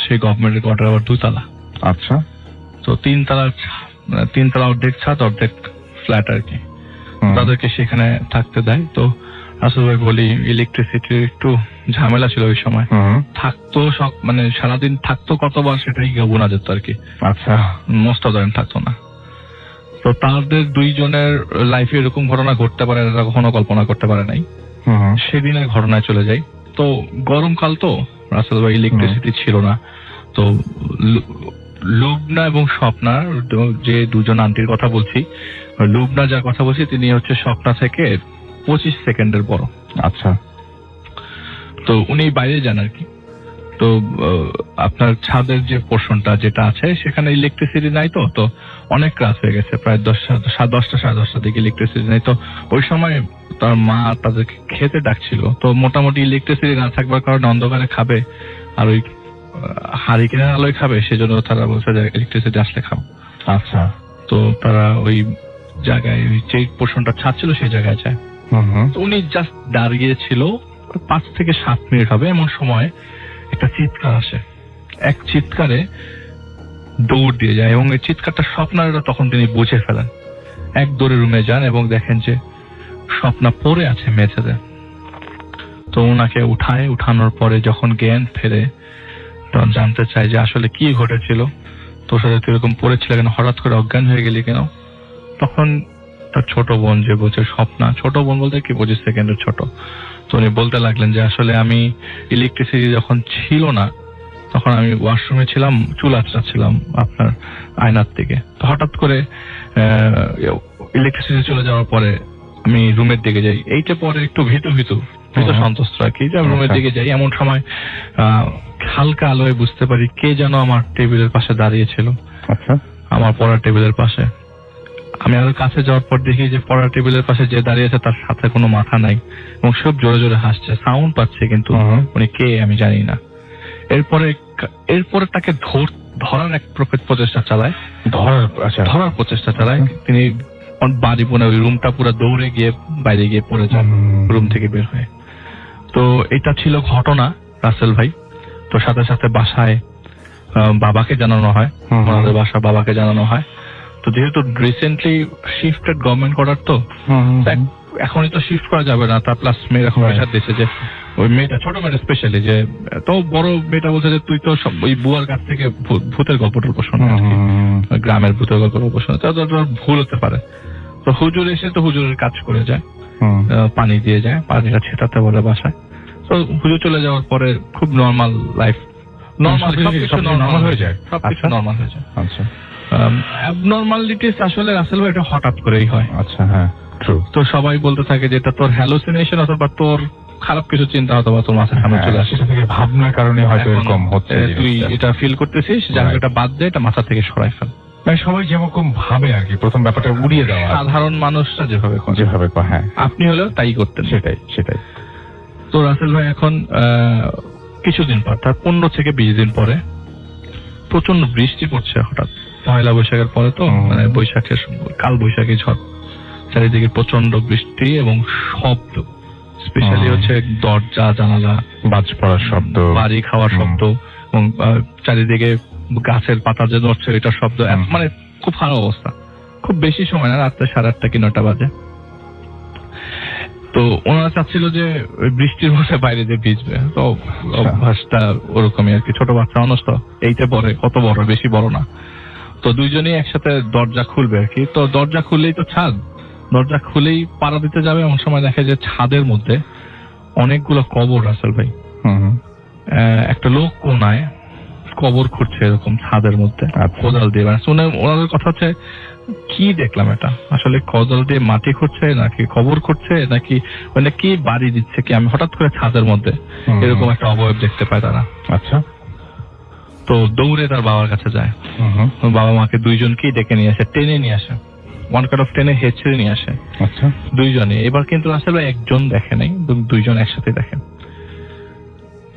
সেই গভর্নমেন্টের কোয়ার্টার আবার 2 তলা। আচ্ছা। তো 3 তলা অর্ধেক ছাদ অর্ধেক ফ্ল্যাট আর কি, তাদেরকে সেখানে থাকতে দেয়। তো আসলে ভাই বলি, ইলেকট্রিসিটির একটু ঝামেলা ছিল ওই সময়। থাকতো সব, মানে সারাদিন থাকতো কতবার সেটাই গোনা যেত আর কি। আচ্ছা। মোস্ট অফ দ্য টাইম থাকতো না। তো তাদের 2 জনের লাইফে এরকম ঘটনা ঘটতে পারে এটা কখনো কল্পনা করতে পারে নাই। সেদিনের ঘটনায় চলে যাই। তো গরমকাল তো রাসেল ভাই, ইলেকট্রিসিটি ছিল না। তো লুবনা এবং স্বপ্না, যে 2 জন আন্টির কথা বলছি, লুবনা যার কথা বলছি তিনি হচ্ছে স্বপ্না থেকে 25 সেকেন্ডের বড়। আচ্ছা। তো উনি বাইরে যান আর কি। তো আপনার ছাদের যে পোর্শনটা যেটা আছে সেখানে ইলেকট্রিসিটি নাই। তো অনেক রাত হয়ে গেছে, প্রায় 10টা সাড়ে 10টার দিকে ইলেকট্রিসিটি নাই। তো ওই সময় তার মা তাদেরকে খেতে ডাকছিল। তো মোটামুটি ইলেকট্রিসিটি না থাকবার কারণে অন্ধকারে খাবে আর ওই হারিকেনের আলোয় খাবে, সেজন্য তারা বলছে যে ইলেকট্রিসিটি আসলে খাও। আচ্ছা। তো তারা ওই জায়গায়, যে পোর্শনটা ছাদ ছিল সেই জায়গায় যায়। উনি জাস্ট দাঁড়িয়েছিল, 5 থেকে 7 মিনিট হবে, এমন সময় একটা চিৎকার আসে। এক চিৎকারে দৌড় দিয়ে যায় এবং এই চিৎকারটা স্বপ্নারা তখন তিনি বুঝে ফেলেন। এক দৌড়ে রুমে যান এবং দেখেন যে স্বপ্না পড়ে আছে মেঝেতে। তো ওনাকে উঠানোর পরে যখন জ্ঞান ফেরে তখন জানতে চায় যে আসলে কি ঘটেছিল, তোর সাথে তুই এরকম পড়েছিল কেন, হঠাৎ করে অজ্ঞান হয়ে গেলি কেন? তখন তার ছোট বোন যে বোঝে স্বপ্না, ছোট বোন বলতে কি 25 সেকেন্ডের ছোট, তো উনি বলতে লাগলেন যে আসলে আমি ইলেকট্রিসিটি যখন ছিল না তখন আমি ওয়াশরুমে ছিলাম, চুল আঁচড়াচ্ছিলাম আপনার আয়নার দিকে। তো হঠাৎ করে ইলেকট্রিসিটি চলে যাওয়ার পরে আমি রুমের দিকে যাই। এইটা পরে একটু ভীত সন্তুষ্ট আর কি, যে আমি রুমের দিকে যাই। এমন সময় হালকা আলোয় বুঝতে পারি কে যেন আমার টেবিলের পাশে দাঁড়িয়েছিল, আচ্ছা, আমার পড়ার টেবিলের পাশে। আমি আরো কাছে যাওয়ার পর দেখি যে পড়ার টেবিলের পাশে যে দাঁড়িয়েছে তার সাথে কোনো মাথা নাই এবং সব জোরে জোরে হাসছে, সাউন্ড পাচ্ছে, কিন্তু উনি কে আমি জানি না। এরপরে তাকে ধরার এক প্রচেষ্টা চালায়, ধরার প্রচেষ্টা চালায়। তিনি বাড়ি পোনে ওই রুমটা পুরো দৌড়ে গিয়ে বাইরে গিয়ে পড়ে যান রুম থেকে বের হয়ে। তো এটা ছিল ঘটনা রাসেল ভাই। তো সাথে সাথে বাসায় বাবাকে জানানো হয়, ওনাদের বাসা বাবাকে জানানো হয়। তো যেহেতু রিসেন্টলি শিফটেড গভর্নমেন্ট কোয়ার্টার, তো এখনই তো শিফট করা যাবে না। তার প্লাস মেয়ের এখন প্রেশার দিচ্ছে যে ওই মেয়েটা, ছোট মেয়েটা স্পেশালি, যে তো বড় মেয়েটা বলছে যে তুই তো ওই বুয়ার কাছ থেকে ভূতের গল্প টল্প শোনা, গ্রামের ভূতের গল্প শোনা, তো ভুল হতে পারে। তো হুজুর এসে তো হুজুরের কাজ করে যায়, পানি দিয়ে যায়, পানিটা ছেটাতে বলে বাসায়। তো হুজুর চলে যাওয়ার পরে খুব নর্মাল লাইফ, সবকিছু নর্মাল হয়ে যায়, সবকিছু নর্মাল হয়ে যায়। আচ্ছা, অ্যাবনর্মালিটিস আসলে রাসেল ভাই এটা হঠাৎ করেই হয়। আচ্ছা, হ্যাঁ, ট্রু। তো সবাই বলতে থাকে যে এটা তোর হ্যালুসিনেশন অথবা তোর খারাপ কিছু চিন্তা অথবা তোর মাথায় সামনে চলে আসে, সেটা থেকে ভাবনার কারণে হয়তো এরকম হচ্ছে। তুই এটা ফিল করতেছিস, যার এটা বাদ দে, এটা মাথা থেকে সরাই ফেল। মানে সবাই যেরকম ভাবে আর কি, প্রথম ব্যাপারটা উড়িয়ে দেওয়া, সাধারণ মানুষরা যেভাবে হ্যাঁ, আপনি হলেও তাই করতেন। সেটাই। তো রাসেল ভাই এখন কিছুদিন পর, তার 15 থেকে 20 দিন পরে প্রচন্ড বৃষ্টি পড়ছে হঠাৎ, পয়লা বৈশাখের পরে, তো মানে বৈশাখের কাল বৈশাখী ঝড়, চারিদিকে প্রচন্ড বৃষ্টি এবং শব্দ, স্পেশালি হচ্ছে দরজা জানালা বাজ পড়ার শব্দ, বাড়ি খাওয়ার শব্দ এবং চারিদিকে গাছের পাতা যে নড়ছে এটার শব্দ, মানে খুব খারাপ অবস্থা। খুব বেশি সময় না, রাত্রে 8:30 কি 9টা বাজে। তো ওনারা চাচ্ছিল যে বৃষ্টির মধ্যে বাইরে যে ভিজবে, তো অভ্যাসটা ওরকমই আর কি, ছোট বাচ্চা মানুষ তো, এইটা পরে কত বড়, বেশি বড় না। তো দুইজনেই একসাথে দরজা খুলবে আর কি। তো দরজা খুললেই তো ছাদ, দরজা খুলেই পাড়া দিতে যাবে, এমন সময় দেখে যে ছাদের মধ্যে অনেকগুলো কবর। রাসেল ভাই, একটা লোক কোনায় কবর খুঁড়ছে এরকম ছাদের মধ্যে কোদাল দিয়ে। শুনে ওনাদের কথা হচ্ছে কি দেখলাম এটা, আসলে কোদাল দিয়ে মাটি খুঁড়ছে নাকি কবর খুঁড়ছে নাকি মানে কি বাড়ি দিচ্ছে কি, আমি হঠাৎ করে ছাদের মধ্যে এরকম একটা অবয়ব দেখতে পাই তারা। আচ্ছা, তো দৌড়ে তার বাবার কাছে যায়, বাবা মাকে দুইজনকেই ডেকে নিয়ে আসে, টেনে নিয়ে আসে, ওয়ান কাট অফ টেনে হেঁচড়ে নিয়ে আসে। আচ্ছা, দুইজনে। এবার কিন্তু আসলে একজন দেখে নাই, দুইজন একসাথে দেখেন।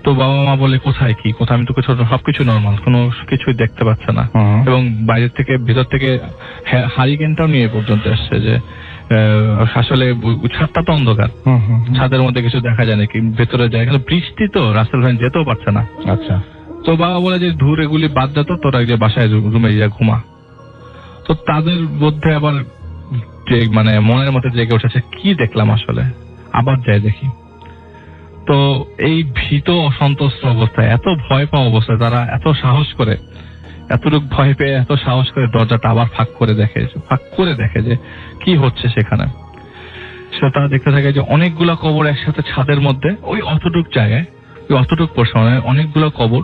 তো বাবা মা বলে কোথায় কি, কোথায়, আমি তো কিছু, সবকিছু নর্মাল, কোনো কিছুই দেখতে পাচ্ছে না। এবং বাইরের থেকে ভিতর থেকে হারিকেনটাও নিয়ে পর্যন্ত আসছে যে আসলে ছাদটা তো অন্ধকার, ছাদের মধ্যে কিছু দেখা যায় নাকি, ভেতরে যায়, কিন্তু বৃষ্টি তো রাসেল ভাই যেতেও পারছে না। আচ্ছা। তো বাবা বলে যে ধুর এগুলি বাদ যেত, তোরা যে বাসায় রুমে যা ঘুমা। তো তাদের মধ্যে আবার যে মানে মনের মধ্যে জেগে উঠেছে কি দেখলাম আসলে, আবার যাই দেখি। তো এই ভীত অসন্তুষ্ট অবস্থায়, এত ভয় পাওয়া অবস্থায় তারা এত সাহস করে, এতটুকু ভয় পেয়ে এত সাহস করে দরজাটা আবার ফাঁক করে দেখে যে কি হচ্ছে সেখানে। সেটা তারা দেখতে থাকে যে অনেকগুলা কবর একসাথে ছাদের মধ্যে, ওই অতটুক জায়গায়, ওই অতটুক পোর্শনে অনেকগুলো কবর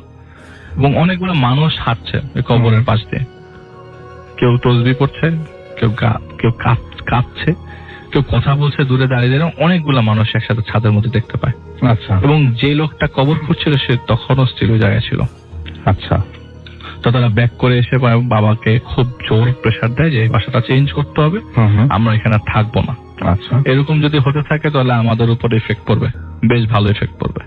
এবং অনেকগুলো মানুষ হাঁটছে ওই কবরের পাশ দিয়ে। কেউ তসবি পড়ছে, কেউ কাঁদছে, কেউ কথা বলছে দূরে দাঁড়িয়ে, অনেকগুলো মানুষ একসাথে ছাদের মধ্যে দেখতে পায়। আচ্ছা। এবং যে লোকটা কবর খুঁজছিল সে তখনও স্টিল ওই জায়গায় ছিল। আচ্ছা। তো তারা ব্যাক করে এসে বাবাকে খুব জোর প্রেসার দেয় যে এই বাসাটা চেঞ্জ করতে হবে, আমরা এখানে থাকবো না। আচ্ছা। এরকম যদি হতে থাকে তাহলে আমাদের উপর এফেক্ট পড়বে, বেশ ভালো এফেক্ট পড়বে।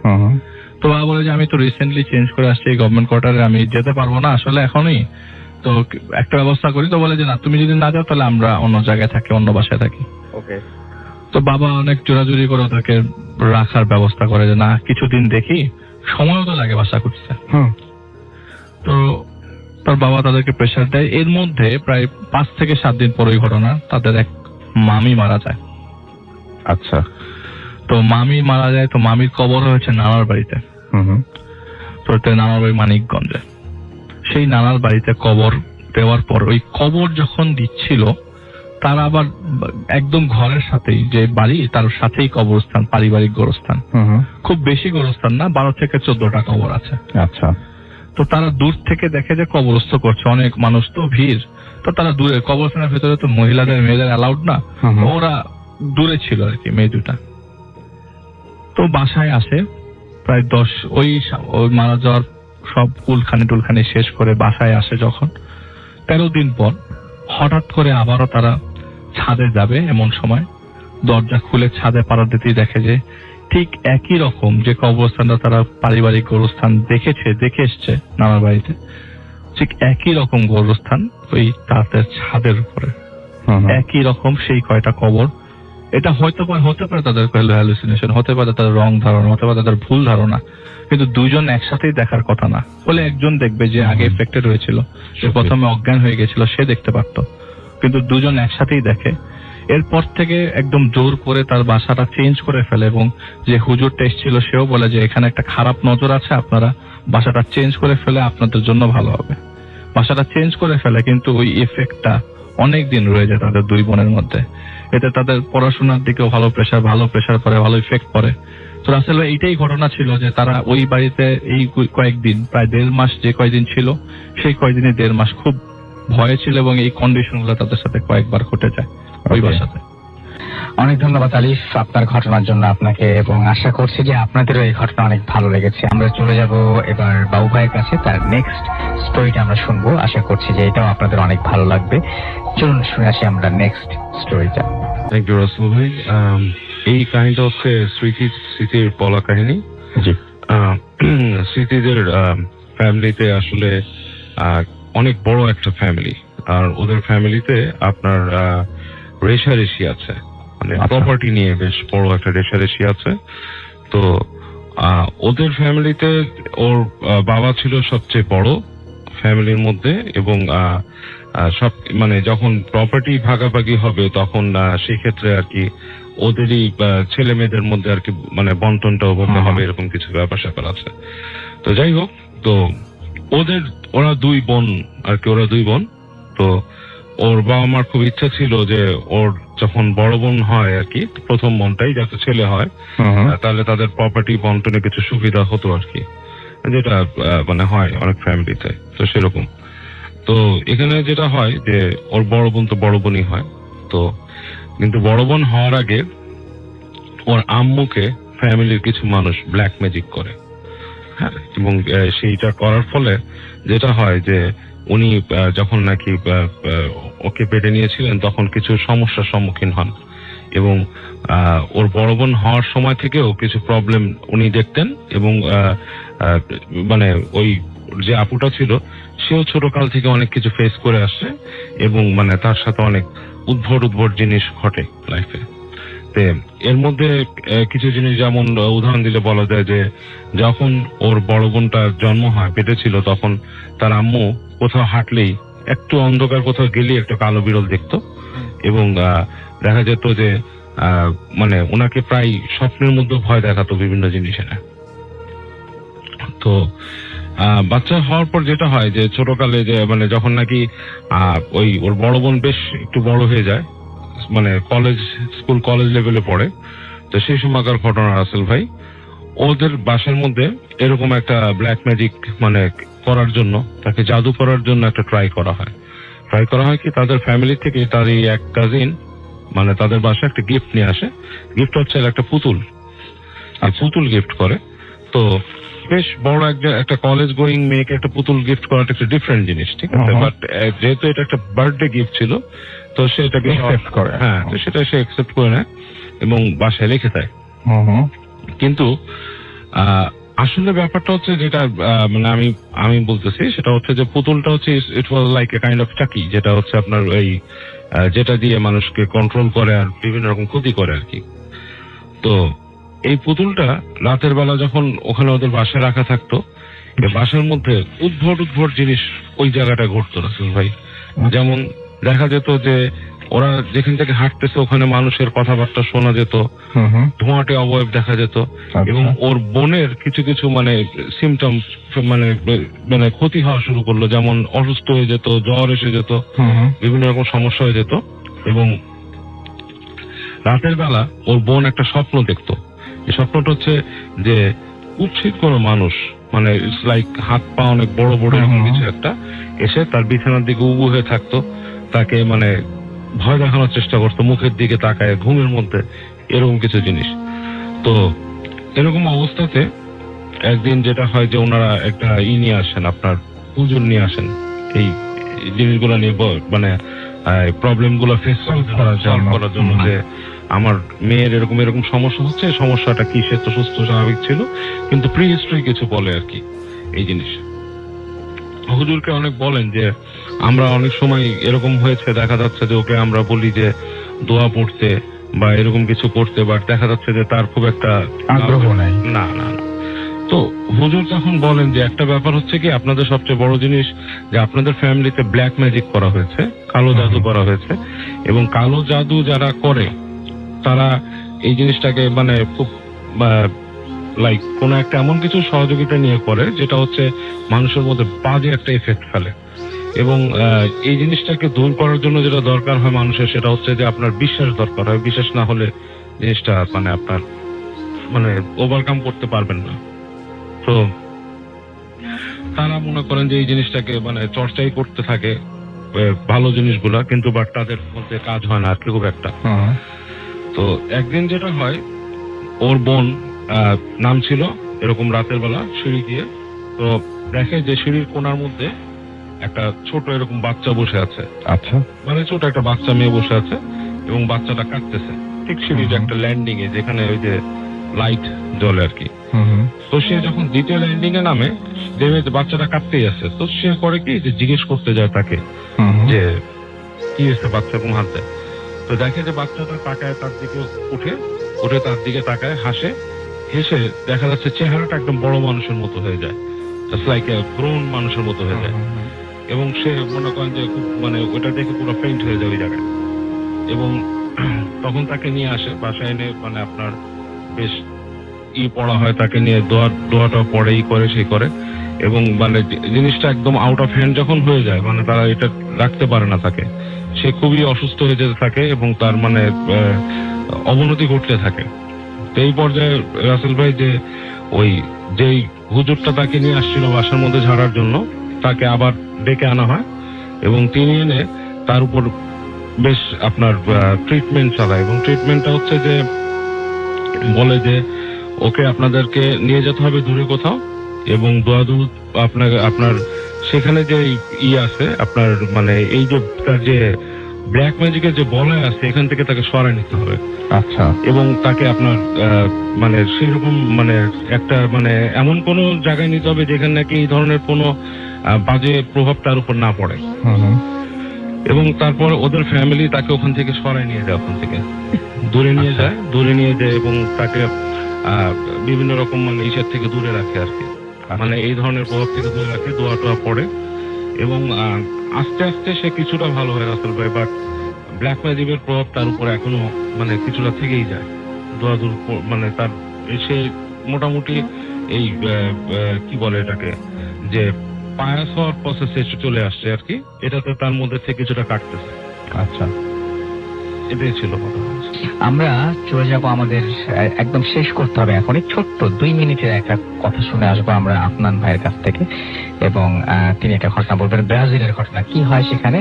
তো বাবা বলে যে আমি তো রিসেন্টলি চেঞ্জ করে আসছি এই গভর্নমেন্ট কোয়ার্টারে, আমি যেতে পারবো না আসলে এখনই, তো একটা ব্যবস্থা করি। তো বলে যে না, তুমি যদি না যাও তাহলে আমরা অন্য জায়গায় থাকি, অন্য বাসায় থাকি। তো বাবা অনেক জোরাজুরি করে ওদেরকে রাখার ব্যবস্থা করে যে না কিছুদিন দেখি, সময়ও তো লাগে বাসা করছে। তো তার বাবা তাদেরকে প্রেশার দেয়। এর মধ্যে প্রায় 5 থেকে 7 দিন পর ওই ঘটনা, তাদের এক মামি মারা যায়। আচ্ছা। তো মামি মারা যায়, তো মামির কবর হয়েছে নানার বাড়িতে। তো নানার বাড়ি মানিকগঞ্জে। সেই নানার বাড়িতে কবর দেওয়ার পর ওই কবর যখন দিচ্ছিল, তার আবার একদম ঘরের সাথেই যে বাড়ি, তার সাথেই কবরস্থান, পারিবারিক গোরস্থান। খুব বেশি গোরস্থান না, 12 থেকে 14টা কবর আছে। আচ্ছা। তো তারা দূর থেকে দেখে যে কবরস্থ করছে, অনেক মানুষ তো ভিড়, তো তারা দূরে, কবরস্থানের ভেতরে তো মহিলাদের মেয়েদের অ্যালাউড না, ওরা দূরে ছিল আর কি, মেয়ে দুটা। তো বাসায় আসে প্রায় 10, ওই মারা যাওয়ার সব কুলখানি টুলখানি শেষ করে বাসায় আসে যখন 13 দিন পর, হঠাৎ করে আবারও তারা ছাদে যাবে, এমন সময় দরজা খুলে ছাদে পাড়া দিতেই দেখে যে ঠিক একই রকম যে কবরস্থানটা তারা পারিবারিক গোরস্থান দেখে এসছে নানার বাড়িতে, ঠিক একই রকম গোরস্থান ওই তাদের ছাদের উপরে, একই রকম সেই কয়টা কবর। এটা হতে পারে তাদের হ্যালুসিনেশন, হতে পারে তাদের রং ধারণা, হতে পারে তাদের ভুল ধারণা, কিন্তু দুইজন একসাথেই দেখার কথা না। বলে একজন দেখবে যে আগে এফেক্টেড হয়েছিল, সে প্রথমে অজ্ঞান হয়ে গেছিল, সে দেখতে পারতো, কিন্তু দুজন একসাথেই দেখে। এরপর থেকে একদম জোর করে তার বাসাটা চেঞ্জ করে ফেলে, এবং যে হুজুর টেস্ট ছিল সেও বলে যে এখানে একটা খারাপ নজর আছে, আপনারা বাসাটা চেঞ্জ করে ফেলে আপনাদের জন্য ভালো হবে। বাসাটা চেঞ্জ করে ফেলে, কিন্তু ওই এফেক্টটা অনেক দিন রয়ে যায় তাদের দুই বোনের মধ্যে। এতে তাদের পড়াশোনার দিকেও ভালো প্রেশার পড়ে, ভালো ইফেক্ট পড়ে। তো আসলে এইটাই ঘটনা ছিল যে তারা ওই বাড়িতে এই কয়েকদিন, প্রায় 1.5 মাস যে কয়েকদিন ছিল, সেই কয়েকদিনে 1.5 মাস খুব ভয়ে ছিল, এবং এই কন্ডিশন গুলো তাদের সাথে কয়েকবার ঘটে যায় ওই বাসাতে। অনেক ধন্যবাদ আলিফ আপনার ঘটনার জন্য আপনাকে, এবং আশা করছি যে আপনাদেরও এই ঘটনা অনেক ভালো লেগেছে। আমরা চলে যাব এবার বাবু ভাইয়ের কাছে, তার নেক্সট স্টোরিটা আমরা শুনবো। আশা করছি যে এটাও আপনাদের অনেক ভালো লাগবে। চলুন শুনে আসি আমরা নেক্সট স্টোরিটা। থ্যাংক ইউ রাসেল ভাই। এই কাহিনীটা হচ্ছে স্মৃতির বলা কাহিনী। জি। স্মৃতিদের ফ্যামিলিতে আসলে অনেক বড় একটা ফ্যামিলি, আর ওদের ফ্যামিলিতে আপনার রেশারেশি আছে, মানে প্রপার্টি নিয়ে বেশ বড় একটা রেশারেশি আছে। তো ওদের ফ্যামিলিতে ওর বাবা ছিল সবচেয়ে বড় ফ্যামিলির মধ্যে, এবং সব মানে যখন প্রপার্টি ভাগাভাগি হবে তখন সেই ক্ষেত্রে আর কি ওদেরই ছেলে মেয়েদের মধ্যে আর কি মানে বন্টনটা ওভাবে হবে, এরকম কিছু ব্যাপার স্যাপার আছে। তো যাই হোক, তো ওরা দুই বোন আর কি, ওরা দুই বোন। তো ওর বাবা মার খুব ইচ্ছা ছিল যে ওর যখন বড় বোন হয় আর কি, প্রথম বোনটাই যাতে ছেলে হয়, তাহলে তাদের প্রপার্টি বন্টনে কিছু সুবিধা হতো আর কি, যেটা মানে হয় অনেক ফ্যামিলিতে। তো সেরকম, তো এখানে যেটা হয় যে ওর বড় বোন তো বড় বোনই হয়। তো কিন্তু বড় বোন হওয়ার আগে ওর আম্মুকে ফ্যামিলির কিছু মানুষ ব্ল্যাক ম্যাজিক করে, হ্যাঁ, এবং সেইটা করার ফলে যেটা হয় যে উনি যখন নাকি ওকে পেটে নিয়েছিলেন তখন কিছু সমস্যার সম্মুখীন হন, এবং ওর বড় বোন হওয়ার সময় থেকেও কিছু প্রবলেম উনি দেখতেন, এবং মানে ওই যে আপুটা ছিল সেও ছোটকাল থেকে অনেক কিছু ফেস করে আসছে, এবং মানে তার সাথে অনেক উদ্ভট জিনিস ঘটে লাইফে। এর মধ্যে কিছু জিনিস, যেমন উদাহরণ দিলে বলা যায় যে যখন ওর বড় বোনটার জন্ম হয়, পেটে ছিল, তখন তার আম্মু কোথাও হাঁটলেই, একটু অন্ধকার কোথাও গেলেই একটা কালো বিড়াল দেখতো, এবং দেখা যেত যে মানে ওনাকে প্রায় স্বপ্নের মধ্যে ভয় দেখাতো বিভিন্ন জিনিসে। তো বাচ্চা হওয়ার পর যেটা হয় যে ছোটকালে যে মানে যখন নাকি ওই ওর বড় বোন বেশ একটু বড় হয়ে যায়, মানে কলেজ লেভেলে পড়ে, তো সেই সময়কার ঘটনা রাসেল ভাই, ওদের বাসার মধ্যে এরকম একটা ব্ল্যাক ম্যাজিক মানে করার জন্য, তাকে জাদু করার জন্য একটা ট্রাই করা হয় কি, তাদের ফ্যামিলি থেকে তার এই এক কাজিন মানে তাদের বাসায় একটা গিফট নিয়ে আসে। গিফট হচ্ছে একটা পুতুল, আর পুতুল গিফট করে। তো বেশ বড় একটা কলেজ গোয়িং মেয়েকে একটা পুতুল গিফট করাটা একটা ডিফারেন্ট জিনিস, ঠিক আছে, বাট যেহেতু এটা একটা বার্থডে গিফট ছিল, তো সে এটাকে অ্যাকসেপ্ট করে, হ্যাঁ, তো সেটা সে অ্যাকসেপ্ট করে নেয় এবং বাসায় রেখে দেয়। কিন্তু আসলে ব্যাপারটা হচ্ছে যেটা মানে আমি বলতেছি সেটা হচ্ছে যে পুতুলটা হচ্ছে it was like a kind of Chucky, যেটা হচ্ছে আপনার এই যেটা দিয়ে মানুষকে কন্ট্রোল করে আর বিভিন্ন রকম ক্ষতি করে আর কি। তো এই পুতুলটা রাতের বেলা যখন ওখানে ওদের বাসায় রাখা থাকতো, যে বাসার মধ্যে উদ্ভট জিনিস ওই জায়গাটায় ঘটতো রাসেল ভাই। যেমন দেখা যেত যে ওরা যেখান থেকে হাঁটতেছে ওখানে মানুষের কথাবার্তা শোনা যেত, ধোঁয়াটে অবয়ব দেখা যেত, এবং ওর বোনের কিছু কিছু মানে সিমটম মানে মানে ক্ষতি হওয়া শুরু করলো, যেমন অসুস্থ হয়ে যেত, জ্বর এসে যেত, বিভিন্ন রকম সমস্যা হয়ে যেত। এবং রাতের বেলা ওর বোন একটা স্বপ্ন দেখতো। এই স্বপ্নটা হচ্ছে যে উচ্ছিত কোনো মানুষ, মানে ইটস লাইক হাত পা অনেক বড় বড় এরকম কিছু একটা এসে তার বিছানার দিকে উবু হয়ে থাকতো, তাকে মানে ভয় দেখানোর চেষ্টা করতো, মুখের দিকে তাকায় ঘুমের মধ্যে, এরকম কিছু জিনিস। তো এরকম অবস্থাতে একদিন যেটা হয় যে ওনারা একটা নিয়ে আসেন, আপনার হুজুর নিয়ে আসেন এই জিনিসগুলো নিয়ে, মানে প্রবলেম গুলো ফেস করার জন্য, যে আমার মেয়ের এরকম এরকম সমস্যা হচ্ছে, সমস্যাটা কি, সে তো সুস্থ স্বাভাবিক ছিল কিন্তু প্রি হিস্ট্রি কিছু বলে আর কি এই জিনিস। হুজুরকে অনেক বলেন যে আমরা অনেক সময় এরকম হয়েছে, দেখা যাচ্ছে যে ওকে আমরা বলি যে দোয়া পড়তে বা এরকম কিছু করতে, বাট দেখা যাচ্ছে যে তার খুব একটা আগ্রহ নাই। না না না। তো হুজুর তখন বলেন যে একটা ব্যাপার হচ্ছে কি, আপনাদের সবচেয়ে বড় জিনিস যে আপনাদের ফ্যামিলিতে ব্ল্যাক ম্যাজিক করা হয়েছে, কালো জাদু করা হয়েছে, এবং কালো জাদু যারা করে তারা এই জিনিসটাকে মানে খুব লাইক কোন একটা এমন কিছু সহযোগিতা নিয়ে করে যেটা হচ্ছে মানুষের মধ্যে বাজে একটা এফেক্ট ফেলে। এবং এই জিনিসটাকে দূর করার জন্য যেটা দরকার হয় মানুষের, সেটা হচ্ছে যে আপনার বিশ্বাস দরকার হয়। বিশ্বাস না হলে জিনিসটা মানে আপনার মানে ওভারকাম করতে পারবেন না। তো তারা মনে করেন যে এই জিনিসটাকে মানে চর্চাই করতে থাকে ভালো জিনিসগুলা, কিন্তু বাট তাদের মধ্যে কাজ হয় না আর কি খুব একটা। তো একদিন যেটা হয়, ওর বোন নাম ছিল এরকম রাতের বেলা সিঁড়ি গিয়ে, তো দেখে যে সিঁড়ির কোণার মধ্যে একটা ছোট এরকম বাচ্চা বসে আছে। আচ্ছা, মানে ছোট একটা বাচ্চা মেয়ে বসে আছে এবং বাচ্চাটা কাঁদতেছে ঠিক সিঁড়ির একটা ল্যান্ডিং এ, যেখানে ওই যে লাইট জ্বলে আর কি। তো সে যখন দ্বিতীয় ল্যান্ডিং এ নামে, দেখবে যে বাচ্চাটা কাঁদতেই আছে। তো সে করে কি, যে জিজ্ঞেস করতে যায় তাকে যে কি হয়েছে, বাচ্চা কোন হাত দেয়। তো দেখে যে বাচ্চাটা তাকায় তার দিকে, উঠে তার দিকে তাকায়, হাসে, হেসে দেখা যাচ্ছে চেহারাটা একদম বড় মানুষের মতো হয়ে যায়, জাস্ট লাইক এ গ্রোন মানুষের মতো হয়ে যায়। এবং সে মনে করেন যে খুব মানে ওটা দেখে পুরো ফেইন্ট হয়ে যায় ওই জায়গায়। এবং তখন তাকে নিয়ে আসে বাসায় এনে, মানে আপনার বেশ পড়া হয়, তাকে নিয়ে দোয়াটা পড়ে, করে সেই করে। এবং মানে জিনিসটা একদম আউট অফ হ্যান্ড যখন হয়ে যায়, মানে তারা এটা রাখতে পারে না তাকে, সে খুবই অসুস্থ হয়ে যেতে থাকে এবং তার মানে অবনতি ঘটতে থাকে। তো এই পর্যায়ে রাসেল ভাই যে ওই যেই হুজুরটা তাকে নিয়ে আসছিল বাসার মধ্যে ঝাড়ার জন্য, তাকে আবার ডেকে আনা হয় এবং তিনি এনে তার উপর বেশ আপনার ট্রিটমেন্ট চালায়। এবং ট্রিটমেন্টটা হচ্ছে যে বলে যে ওকে আপনাদেরকে নিয়ে যেতে হবে দূরে কোথাও, এবং দোয়াদু আপনার সেখানে যে আছে আপনার মানে এই যে তার যে ব্ল্যাক ম্যাজিকের যে বলয় আছে, এখান থেকে তাকে সরাই নিতে হবে। আচ্ছা। এবং তাকে আপনার মানে সেরকম মানে একটা মানে এমন কোন জায়গায় নিতে হবে যেখানে নাকি এই ধরনের কোনো বাজে প্রভাব তার উপর না পড়ে। এবং তারপর ওদের ফ্যামিলি তাকে ওখান থেকে সরাই নিয়ে যায়, ওখান থেকে দূরে নিয়ে যায়, এবং তাকে বিভিন্ন রকম মানে ইসের থেকে দূরে রাখে আর কি, মানে এই ধরনের প্রভাব থেকে দূরে রাখে, দোয়া টোয়া পড়ে। এবং আস্তে আস্তে সে কিছুটা ভালো হয় রাসেল ভাই, বাট ব্ল্যাক ম্যাজিকের প্রভাব তার উপর এখনো মানে কিছুটা থেকেই যায়। দোয়াদুর মানে তার সে মোটামুটি এই কি বলে এটাকে, যে পায়াস হওয়ার প্রসেসে চলে আসছে আর কি, এটাতে তার মধ্যে থেকে কিছুটা কাটতেছে। আচ্ছা, এটাই ছিল কথা। আমরা চলে যাব, আমাদের একদম শেষ করতে হবে এখন। ছোট্ট 2 মিনিটের একটা কথা শুনে আসবো আমরা আফনান ভাইয়ের কাছ থেকে, এবং তিনি একটা ঘটনা বলবেন, ব্রাজিলের ঘটনা। কি হয় সেখানে?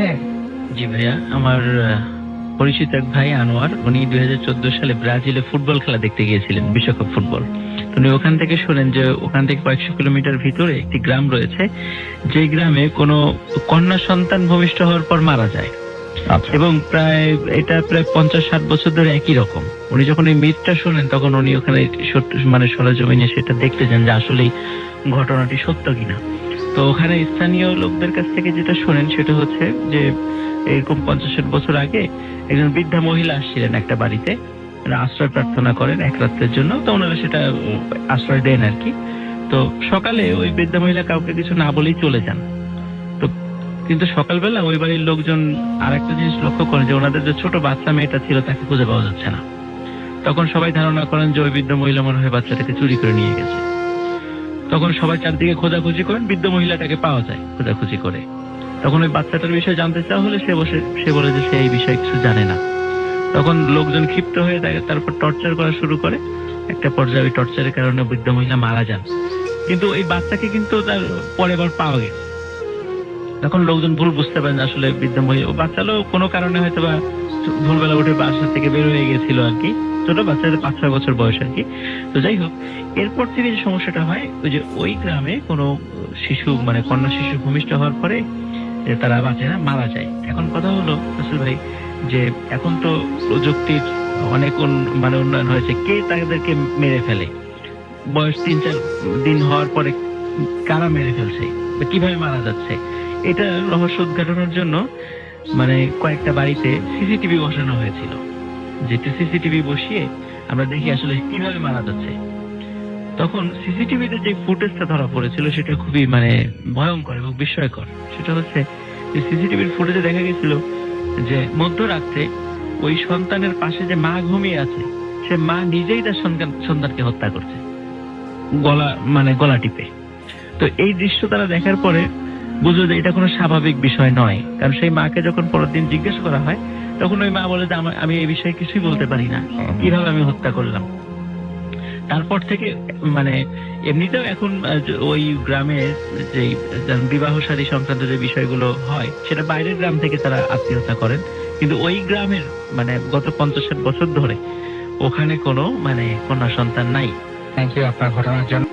জি ভাইয়া, আমার পরিচিত এক ভাই আনোয়ার, উনি 2014 সালে ব্রাজিলে ফুটবল খেলা দেখতে গিয়েছিলেন, বিশ্বকাপ ফুটবল। উনি ওখান থেকে শোনেন যে ওখান থেকে কয়েকশো কিলোমিটার ভিতরে একটি গ্রাম রয়েছে, যে গ্রামে কোনো কন্যা সন্তান ভূমিষ্ঠ হওয়ার পর মারা যায়। এবং এটা প্রায় 50-60 বছর ধরে একই রকম। উনি যখন এই মিথটা শোনেন, তখন উনি ওখানে মানে সরেজমিনে সেটা দেখতে যান যে আসলে ঘটনাটি সত্য কিনা। তো ওখানে স্থানীয় লোকদের কাছ থেকে যেটা শোনেন সেটা হচ্ছে যে এরকম 50-60 বছর আগে একজন বৃদ্ধা মহিলা আসছিলেন একটা বাড়িতে, আশ্রয় প্রার্থনা করেন এক রাত্রের জন্য। তো ওনারা সেটা আশ্রয় দেন আর কি। তো সকালে ওই বৃদ্ধা মহিলা কাউকে কিছু না বলেই চলে যান। তো কিন্তু সকালবেলা ওই বাড়ির লোকজন আর একটা জিনিস লক্ষ্য করেন যে ওনাদের যে ছোট বাচ্চা মেয়েটা ছিল তাকে খুঁজে পাওয়া যাচ্ছে না। তখন সবাই ধারণা করেন যে ওই বৃদ্ধ মহিলা মনে হয় বাচ্চাটাকে চুরি করে নিয়ে গেছে। তখন সবাই চারদিকে খোঁজাখুঁজি করেন, বৃদ্ধ মহিলাটাকে পাওয়া যায় খোঁজাখুঁজি করে। তখন ওই বাচ্চাটার বিষয়ে জানতে চাওয়া হলে সে বলে যে সে এই বিষয়ে কিছু জানে না। তখন লোকজন ক্ষিপ্ত হয়ে তার উপর টর্চার করা শুরু করে। একটা পর্যায়ে ওই টর্চারের কারণে বৃদ্ধ মহিলা মারা যান, কিন্তু এই বাচ্চাকে কিন্তু তার পরের বার পাওয়া গেছে। তখন লোকজন ভুল বুঝতে পারেন আসলে বৃদ্ধ মহিলা ও বাচ্চালো কোনো কারণে হয়তো বা ভুলবেলা উঠে বাসা থেকে বের হয়ে গেছিল আর কি, ছোট বাচ্চাদের 5-6 বছর বয়স আর কি। তো যাই হোক, এরপর থেকে যে সমস্যাটা হয় ওই যে ওই গ্রামে কোনো শিশু মানে কন্যা শিশু ভূমিষ্ঠ হওয়ার পরে তারা বাঁচে না, মারা যায়। এখন কথা হলো রাসেল ভাই যে এখন তো প্রযুক্তির অনেক মানে উন্নয়ন হয়েছে, কে তাদেরকে মেরে ফেলে, বয়স 3-4 দিন হওয়ার পরে কারা মেরে ফেলছে বা কিভাবে মারা যাচ্ছে, এটা রহস্য উদ্ঘাটনের জন্য মানে কয়েকটা বাড়িতে সিসিটিভি বসানো হয়েছিল। যেটা সিসিটিভি বসিয়ে আমরা দেখি আসলে কিভাবে মারা যাচ্ছে। তখন সিসিটিভিতে যে ফুটেজটা ধরা পড়েছিল সেটা খুবই মানে ভয়ঙ্কর এবং বিস্ময়কর। সেটা হচ্ছে যে সিসিটিভির ফুটেজে দেখা গেছিল যে মধ্যরাত্রে ওই সন্তানের পাশে যে মা ঘুমিয়ে আছে, সে মা নিজেই তার সন্তানকে হত্যা করছে গলা টিপে। তো এই দৃশ্য তারা দেখার পরে বুঝলো যে এটা কোনো স্বাভাবিক বিষয় নয়, কারণ সেই মাকে যখন পরের দিন জিজ্ঞেস করা হয় তখন ওই মা বলে যে আমি এই বিষয়ে কিছুই বলতে পারি না, কিভাবে আমি হত্যা করলাম। তারপর থেকে মানে এমনিতেও এখন ওই গ্রামে যে বিবাহ শাদী সংক্রান্ত যে বিষয়গুলো হয় সেটা বাইরের গ্রাম থেকে তারা আত্মীয়তা করেন, কিন্তু ওই গ্রামের মানে গত 50-60 বছর ধরে ওখানে কোনো মানে কন্যা সন্তান নাই। থ্যাংক ইউ আপনার ঘটনার জন্য।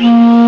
হুম।